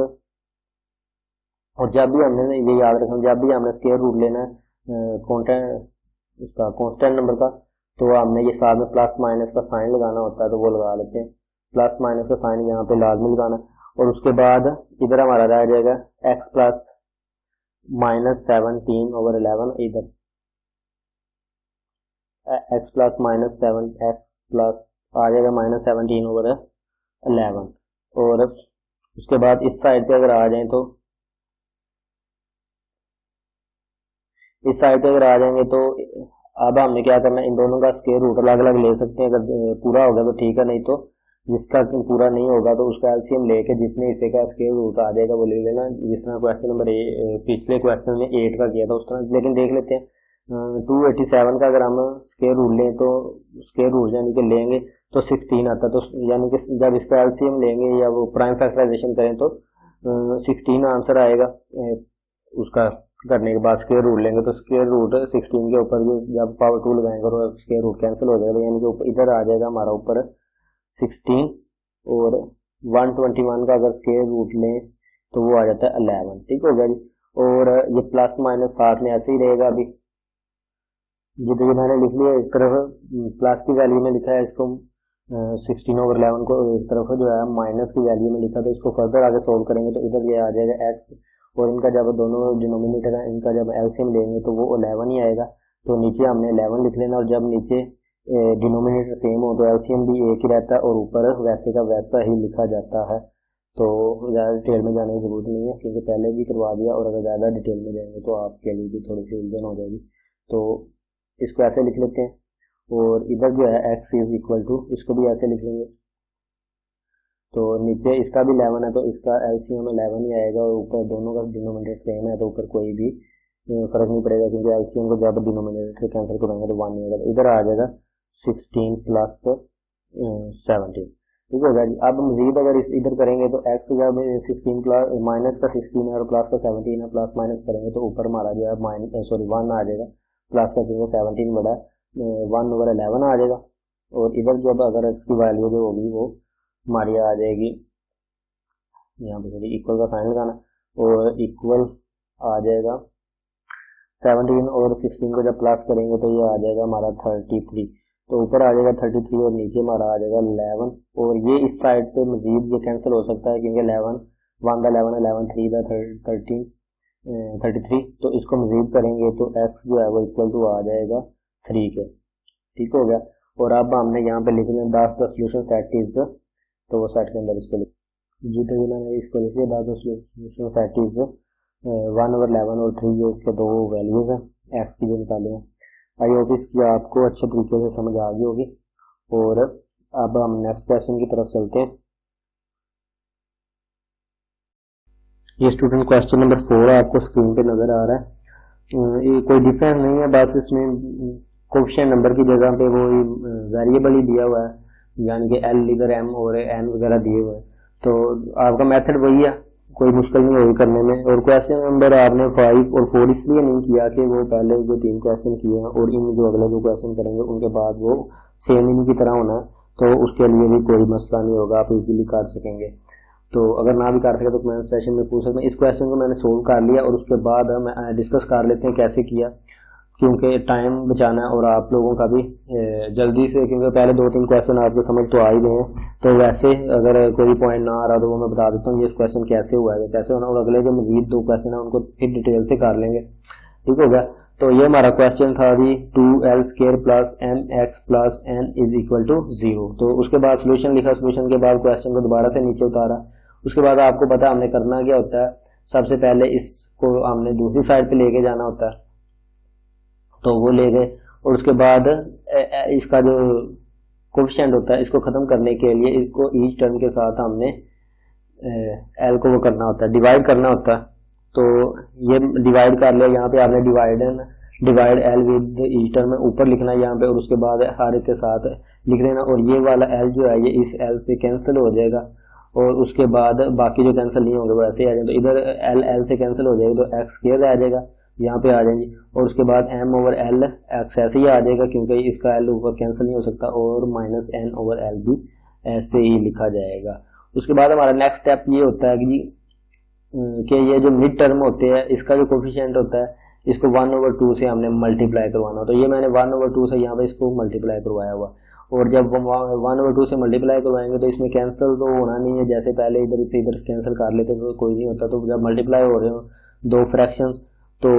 और जब भी हमने ये याद रखना, जब भी हमने स्क्वायर रूट लेना है इसका कांस्टेंट नंबर का, तो हमने ये साथ में प्लस माइनस का साइन लगाना होता है, तो वो लगा लेते हैं। प्लस माइनस का साइन यहाँ पे लाजमी लगाना। और उसके बाद इधर हमारा रह जाएगा एक्स प्लस माइनस 17/11, इधर X plus minus 7 X plus आ जाएगा माइनस 17/11। और उसके बाद इस साइड पे अगर आ जाए तो इस साइड पे अगर आ जाएंगे तो अब हमने क्या करना है, इन दोनों का स्क्वायर रूट अलग अलग ले सकते हैं। अगर पूरा होगा तो ठीक है, नहीं तो जिसका पूरा नहीं होगा तो उसका एलसीएम लेके जितने हिस्से का स्क्वायर रूट आ जाएगा वो ले लेना। जिस तरह क्वेश्चन नंबर पिछले क्वेश्चन में 8 का किया था उस तरह। लेकिन देख लेते हैं 287 का अगर हम स्क्वायर रूट लें तो स्क्वायर रूट यानी कि लेंगे तो 16 आता है। तो यानी कि जब इसका एलसीएम लेंगे या वो प्राइम फैक्टराइजेशन करें तो 16 आंसर आएगा। उसका करने के बाद स्क्वायर रूट लेंगे तो स्क्वायर रूट 16 के ऊपर जब पावर 2 लगाएंगे और स्क्वायर रूट कैंसिल हो जाएगा, यानी कि इधर आ जाएगा हमारा ऊपर 16 और 121 का अगर स्क्वायर रूट लें तो वो आ जाता है 11, ठीक हो गया जी। और ये प्लस माइनस साथ में ऐसे ही रहेगा। अभी जितने मैंने लिख लिया एक तरफ प्लस की वैल्यू में लिखा है इसको 16/11 को, एक तरफ जो है माइनस की वैल्यू में लिखा, तो इसको फर्दर आगे सोल्व करेंगे तो इधर ये आ जाएगा एक्स, और इनका जब दोनों डिनोमिनेटर है इनका जब एलसीएम लेंगे तो वो 11 ही आएगा। तो नीचे हमने 11 लिख लेना, और जब नीचे डिनोमिनेटर सेम हो तो एलसीएम भी एक ही रहता है और ऊपर वैसे का वैसा ही लिखा जाता है। तो ज़्यादा डिटेल में जाने की जरूरत नहीं है क्योंकि पहले भी करवा दिया, और अगर ज़्यादा डिटेल में जाएंगे तो आपके लिए भी थोड़ी सी उलझन हो जाएगी। तो इसको ऐसे लिख लेते हैं, और इधर जो है एक्स इज इक्वल टू, इसको भी ऐसे लिख लेंगे। तो नीचे इसका भी 11 है तो इसका एलसीएम 11 ही आएगा, और ऊपर दोनों का डिनोमिनेटर सेम है तो ऊपर कोई भी फर्क नहीं पड़ेगा क्योंकि एलसीएम को जब डिनोमिनेटर कैंसिल करेंगे तो 1 नहीं आएगा। इधर आ जाएगा 16 प्लस 17, ठीक है जी। अब मजीद अगर इधर करेंगे तो एक्स जब 16 प्लस माइनस का 16 है और प्लस का 17 है, प्लस माइनस करेंगे तो ऊपर हमारा जो है 1 आ जाएगा, प्लस का 17 बड़ा 1/11 आ जाएगा। और इधर जब अगर एक्स की वैल्यू जो होगी वो हमारी आ जाएगी, यहाँ पे इक्वल का साइन लगाना, और इक्वल आ जाएगा 17 और 16 को जब प्लस करेंगे तो ये आ जाएगा हमारा 33। तो ऊपर आ जाएगा 33 और नीचे हमारा आ जाएगा 11, और ये इस साइड पे मजीद ये कैंसिल हो सकता है क्योंकि 11 1 का 11 11 3 का 13 33। तो इसको मजीद करेंगे तो एक्स जो है वो इक्वल टू आ जाएगा 3 के, ठीक हो गया। और अब हमने यहाँ पे लिख लिया 10 द सोल्यूशन सेट इज, तो वो सेट के अंदर इसको लिख जितने भी मैंने इसको लिख लिया 10 द सोल्यूशन सेट इज 1/11 और 3 ये इसके दो वैल्यूज हैं एक्स की जो निकाले हैं। आई होप इसकी आपको अच्छे तरीके से समझ आ गई होगी। और अब हम नेक्स्ट क्वेश्चन की तरफ चलते हैं। ये स्टूडेंट क्वेश्चन नंबर 4 आपको स्क्रीन पे नजर आ रहा है। ये कोई डिफरेंस नहीं है, बस इसमें कोएफिशिएंट नंबर की जगह पे वो वेरिएबल ही दिया हुआ है, यानी कि एल इधर एम और एन वगैरह दिए हुए हैं। तो आपका मेथड वही है, कोई मुश्किल नहीं होगी करने में। और क्वेश्चन नंबर आपने 5 और 4 इसलिए नहीं किया कि वो पहले जो 3 क्वेश्चन किए हैं और इन जो अगले जो क्वेश्चन करेंगे उनके बाद वो सेम इनकी तरह होना है, तो उसके लिए भी कोई मसला नहीं होगा, आप इजीली कर सकेंगे। तो अगर ना भी कर सके तो कमेंट सेशन में पूछ सकते हैं। इस क्वेश्चन को मैंने सोल्व कर लिया और उसके बाद हम डिस्कस कर लेते हैं कैसे किया, क्योंकि टाइम बचाना है और आप लोगों का भी जल्दी से, क्योंकि पहले 2-3 क्वेश्चन आपको समझ तो आ ही गए हैं। तो वैसे अगर कोई पॉइंट ना आ रहा तो वो मैं बता देता हूँ ये क्वेश्चन कैसे हुआ है, कैसे होना, और अगले जो मजीद 2 क्वेश्चन है उनको फिर डिटेल से कर लेंगे, ठीक हो गया। तो ये हमारा क्वेश्चन था जी 2l² plus mx plus n is equal to 0। तो उसके बाद सोल्यूशन लिखा, सोल्यूशन के बाद क्वेश्चन को दोबारा से नीचे उतारा। उसके बाद आपको पता हमने करना क्या होता है, सबसे पहले इसको हमने दूसरी साइड पे लेके जाना होता है, तो वो ले गए। और उसके बाद इसका जो कोफिशिएंट होता है, इसको खत्म करने के लिए इसको ईच टर्म के साथ हमने एल को वो करना होता है, डिवाइड करना होता है। तो ये डिवाइड कर लिया, यहाँ पे आपने divide L with each term में ऊपर लिखना है यहाँ पे, और उसके बाद हर एक के साथ लिख लेना, और ये वाला एल जो है ये इस एल से कैंसिल हो जाएगा, और उसके बाद बाकी जो कैंसिल नहीं होंगे वो ऐसे ही आ जाएंगे। तो इधर एल एल से कैंसिल हो जाएगा तो एक्स स्क्वायर आ जाएगा, यहाँ पे आ जाएंगे, और उसके बाद एम ओवर एल एक्स ऐसे ही आ जाएगा क्योंकि इसका एल ऊपर कैंसिल नहीं हो सकता, और माइनस एन ओवर एल भी ऐसे ही लिखा जाएगा। उसके बाद हमारा नेक्स्ट स्टेप ये होता है कि ये जो मिड टर्म होते हैं इसका जो कोफिशिएंट होता है इसको 1/2 से हमने मल्टीप्लाई करवाना। तो ये मैंने 1/2 से यहाँ पे इसको मल्टीप्लाई करवाया हुआ, और जब 1/2 से मल्टीप्लाई करवाएंगे तो इसमें कैंसिल तो होना नहीं है, जैसे पहले इधर से इधर कैंसिल कर लेते तो कोई नहीं होता। तो जब मल्टीप्लाई हो रहे हो दो फ्रैक्शन तो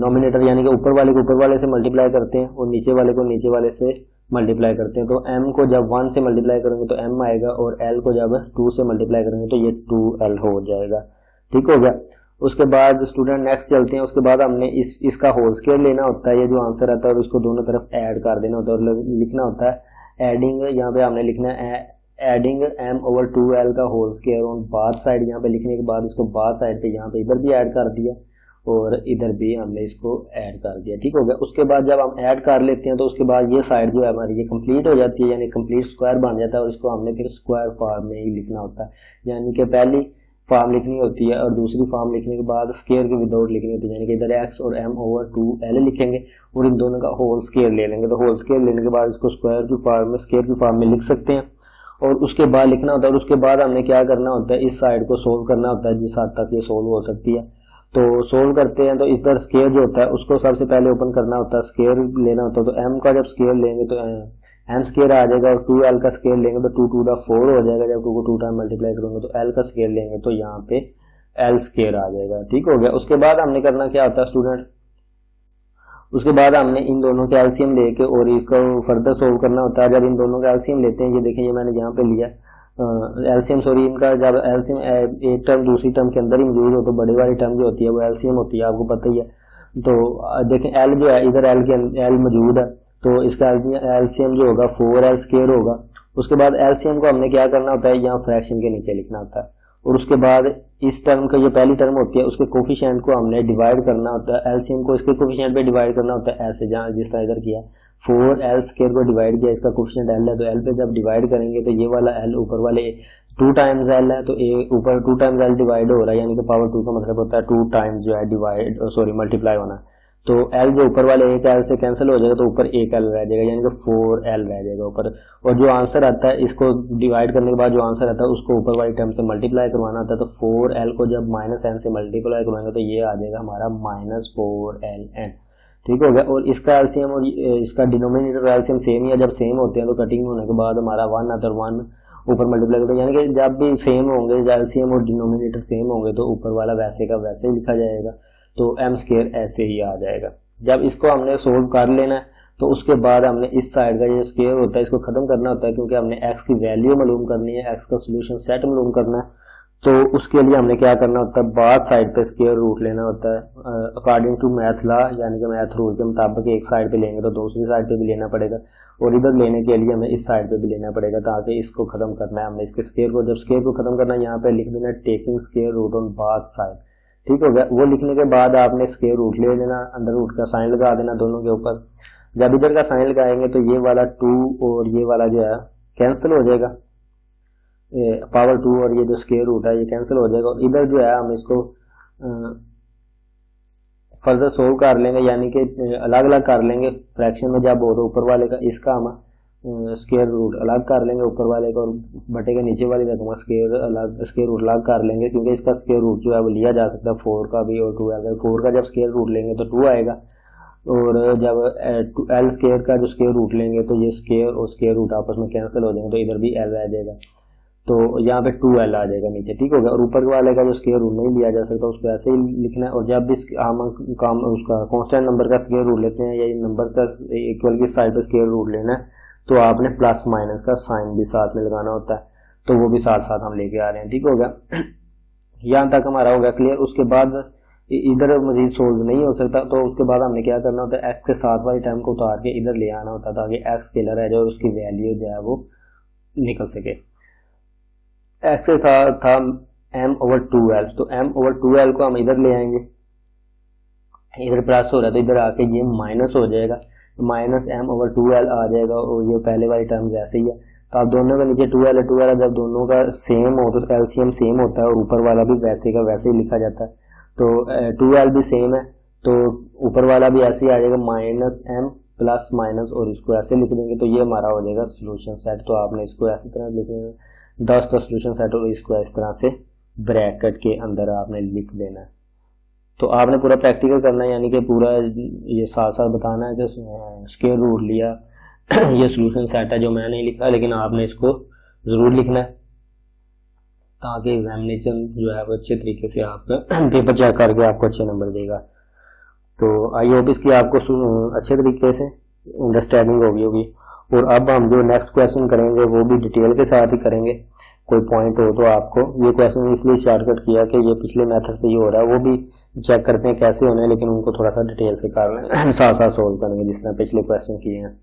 नॉमिनेटर यानी कि ऊपर वाले को ऊपर वाले से मल्टीप्लाई करते हैं और नीचे वाले को नीचे वाले से मल्टीप्लाई करते हैं। तो m को जब 1 से मल्टीप्लाई करेंगे तो m आएगा, और l को जब 2 से मल्टीप्लाई करेंगे तो ये 2l हो जाएगा। ठीक हो गया। उसके बाद स्टूडेंट नेक्स्ट चलते हैं। उसके बाद हमने इसका होल स्क्वायर लेना होता है, ये जो आंसर आता है और इसको दोनों तरफ ऐड कर देना होता है, और लिखना होता है एडिंग, यहाँ पे हमने लिखना है एडिंग m/2l का whole square on both side. यहाँ पे लिखने के बाद इसको बाथ साइड पे यहाँ पे इधर भी ऐड कर दिया और इधर भी हमने इसको ऐड कर दिया। ठीक हो गया। उसके बाद जब हम ऐड कर लेते हैं तो उसके बाद ये साइड जो है हमारी ये कंप्लीट हो जाती है, यानी कंप्लीट स्क्वायर बन जाता है, और इसको हमने फिर स्क्वायर फॉर्म में ही लिखना होता है, यानी कि पहली फॉर्म लिखनी होती है और दूसरी फॉर्म लिखने के बाद स्क्वायर के विदाउट लिखनी होती है, यानी कि इधर x और m/2l लिखेंगे और इन दोनों का होल स्क्वायर ले लेंगे। तो होल स्क्वायर लेने के बाद इसको स्क्वायर की फॉर्म में लिख सकते हैं, और उसके बाद लिखना होता है। और उसके बाद हमने क्या करना होता है, इस साइड को सोल्व करना होता है जिस हद तक ये सोल्व हो सकती है। तो सोल्व करते हैं तो इधर स्क्वायर जो होता है उसको सबसे पहले ओपन करना होता है, स्क्वायर लेना होता है। तो m का जब स्क्वायर लेंगे तो m स्क्वायर आ जाएगा, और 2l का स्क्वायर लेंगे तो 2 2 4 हो जाएगा। जब 2 को 2 टाइम मल्टीप्लाई करेंगे तो l का स्क्वायर लेंगे तो यहाँ पे l स्क्वायर आ जाएगा। ठीक हो गया। उसके बाद हमने करना क्या होता है स्टूडेंट, उसके बाद हमने इन दोनों के एलसीएम लेके और इसको फर्दर सोल्व करना होता है। जब इन दोनों का एलसीएम लेते हैं, ये देखें ये मैंने यहाँ पे लिया एलसीएम, सॉरी इनका जब एलसीएम एक टर्म दूसरी टर्म के अंदर इंक्लूड हो तो बड़ी वाली टर्म जो होती है वो एलसीएम होती है, आपको पता ही है। तो देखें एल जो है इधर एल के एल मौजूद है, तो इसका एलसीएम जो होगा 4l स्क्वायर होगा। उसके बाद एलसीएम को हमने क्या करना होता है, यहाँ फ्रैक्शन के नीचे लिखना होता है, और उसके बाद इस टर्म का, ये पहली टर्म होती है, उसके कोफिशिएंट को हमने डिवाइड करना होता है, एलसीएम को इसके कोफिशिएंट पे डिवाइड करना होता है, ऐसे जहाँ जिस तरह इधर किया 4l स्क्वायर को डिवाइड किया, इसका कोफिशिएंट l है तो l पे जब डिवाइड करेंगे तो ये वाला l ऊपर वाले 2 टाइम्स l है, तो ऊपर 2 टाइम्स l डिवाइड हो रहा है, यानी कि पावर 2 का मतलब होता है 2 टाइम्स जो है डिवाइड सॉरी मल्टीप्लाई होना। तो l जो ऊपर वाले एक l से कैंसिल हो जाएगा तो ऊपर एक l रह जाएगा, यानी कि 4l रह जाएगा ऊपर। और जो आंसर आता है इसको डिवाइड करने के बाद जो आंसर आता है उसको ऊपर वाली टर्म से मल्टीप्लाई करवाना होता है। तो 4l को जब -n से मल्टीप्लाई करवाएंगे तो ये आ जाएगा हमारा -4ln। ठीक हो गया। और इसका एलसीएम और इसका डिनोमिनेटर एलसीएम सेम ही है, जब सेम होते हैं तो कटिंग होने के बाद हमारा 1 अदर 1 ऊपर मल्टीप्लाई करते हैं, यानी कि जब भी सेम होंगे, एलसीएम और डिनोमिनेटर सेम होंगे तो ऊपर वाला वैसे का वैसे ही लिखा जाएगा, तो m स्क्वायर ऐसे ही आ जाएगा। जब इसको हमने सोल्व कर लेना है तो उसके बाद हमने इस साइड का ये स्क्वायर होता है इसको खत्म करना होता है, क्योंकि हमने x की वैल्यू मालूम करनी है, x का सोल्यूशन सेट मालूम करना है। तो उसके लिए हमने क्या करना होता है, बाथ साइड पे स्क्वायर रूट लेना होता है अकॉर्डिंग टू मैथ लॉ, यानी कि मैथ रूल के मुताबिक एक साइड पे लेंगे तो दूसरी साइड पे भी लेना पड़ेगा, और इधर लेने के लिए हमें इस साइड पे भी लेना पड़ेगा, ताकि इसको खत्म करना है हमने इसके स्क्वायर को। जब स्क्वायर को खत्म करना है यहाँ पे लिख देना taking square root on both side. ठीक हो गया। वो लिखने के बाद आपने स्क्वायर रूट ले लेना, अंडर रूट का साइन लगा देना दोनों के ऊपर। जब इधर का साइन लगाएंगे तो ये वाला 2 और ये वाला जो है कैंसिल हो जाएगा, पावर 2 और ये जो स्क्वायर रूट है ये कैंसिल हो जाएगा। और इधर जो है हम इसको फर्दर सोल्व कर लेंगे, यानी कि अलग अलग कर लेंगे फ्रैक्शन में जब हो तो ऊपर वाले का इसका हम स्क्वायर रूट अलग कर लेंगे ऊपर वाले का, और बटे के नीचे वाले रकम स्क्वायर रूट अलग कर लेंगे, क्योंकि इसका स्क्वायर रूट जो है वो लिया जा सकता है 4 का भी और 2l का। 4 का जब स्क्वायर रूट लेंगे तो 2 आएगा, और जब l स्क्वायर का जो स्क्वायर रूट लेंगे तो ये स्क्वायर और स्क्वायर रूट आपस में कैंसिल हो जाएंगे, तो इधर भी l रह जाएगा, तो यहाँ पे 2l आ जाएगा नीचे। ठीक हो गया। और ऊपर वाले का जो स्क्वायर रूट नहीं लिया जा सकता उसको ऐसे ही लिखना है, और जब भी हम उसका कांस्टेंट नंबर का स्क्वायर रूट लेते हैं या इन नंबर का इक्वल की साइड पे स्क्वायर रूट लेना है तो आपने प्लस माइनस का साइन भी साथ में लगाना होता है, तो वो भी साथ साथ हम लेके आ रहे हैं। ठीक हो गया। यहाँ तक हमारा हो गया क्लियर। उसके बाद इधर मजीद सोल्व नहीं हो सकता, तो उसके बाद हमने क्या करना होता है, एक्स के साथ वाली टर्म को उतार के इधर ले आना होता है ताकि एक्स स्केलर है जो उसकी वैल्यू जो है वो निकल सके। एक्स के साथ था m/2l, तो m/2l को हम इधर ले आएंगे, इधर प्लस हो रहा है तो इधर आके ये माइनस हो जाएगा, माइनस m/2l आ जाएगा और ये पहले वाली टर्म जैसे ही है। तो आप दोनों का नीचे 2l है, 2l जब दोनों का सेम हो तो एलसीएम सेम होता है और ऊपर वाला भी वैसे का वैसे ही लिखा जाता है। तो 2l भी सेम है तो ऊपर वाला भी ऐसे ही आ जाएगा, माइनस m प्लस माइनस और इसको ऐसे लिख देंगे तो ये हमारा हो जाएगा सोल्यूशन सेट। तो आपने इसको ऐसी तरह लिखना 10 का सोल्यूशन सेट और इसको इस तरह से ब्रैकेट के अंदर आपने लिख देना है। तो आपने पूरा प्रैक्टिकल करना है, यानी कि पूरा ये साथ साथ बताना है कि स्क्वायर रूट लिया ये सोल्यूशन सेट है जो मैं नहीं लिखा, लेकिन आपने इसको ज़रूर लिखना है ताकि एग्जामिनेशन जो है वो अच्छे तरीके से आपका पेपर चेक करके आपको अच्छे नंबर देगा। तो आई होप इसकी आपको अच्छे तरीके से अंडरस्टैंडिंग होगी। और अब हम जो नेक्स्ट क्वेश्चन करेंगे वो भी डिटेल के साथ ही करेंगे। कोई पॉइंट हो तो आपको ये क्वेश्चन इसलिए शॉर्टकट किया कि ये पिछले मेथड से ही हो रहा है, वो भी चेक करते हैं कैसे होने हैं, लेकिन उनको थोड़ा सा डिटेल से कर लें साथ साथ सोल्व करेंगे जिस तरह पिछले क्वेश्चन किए हैं।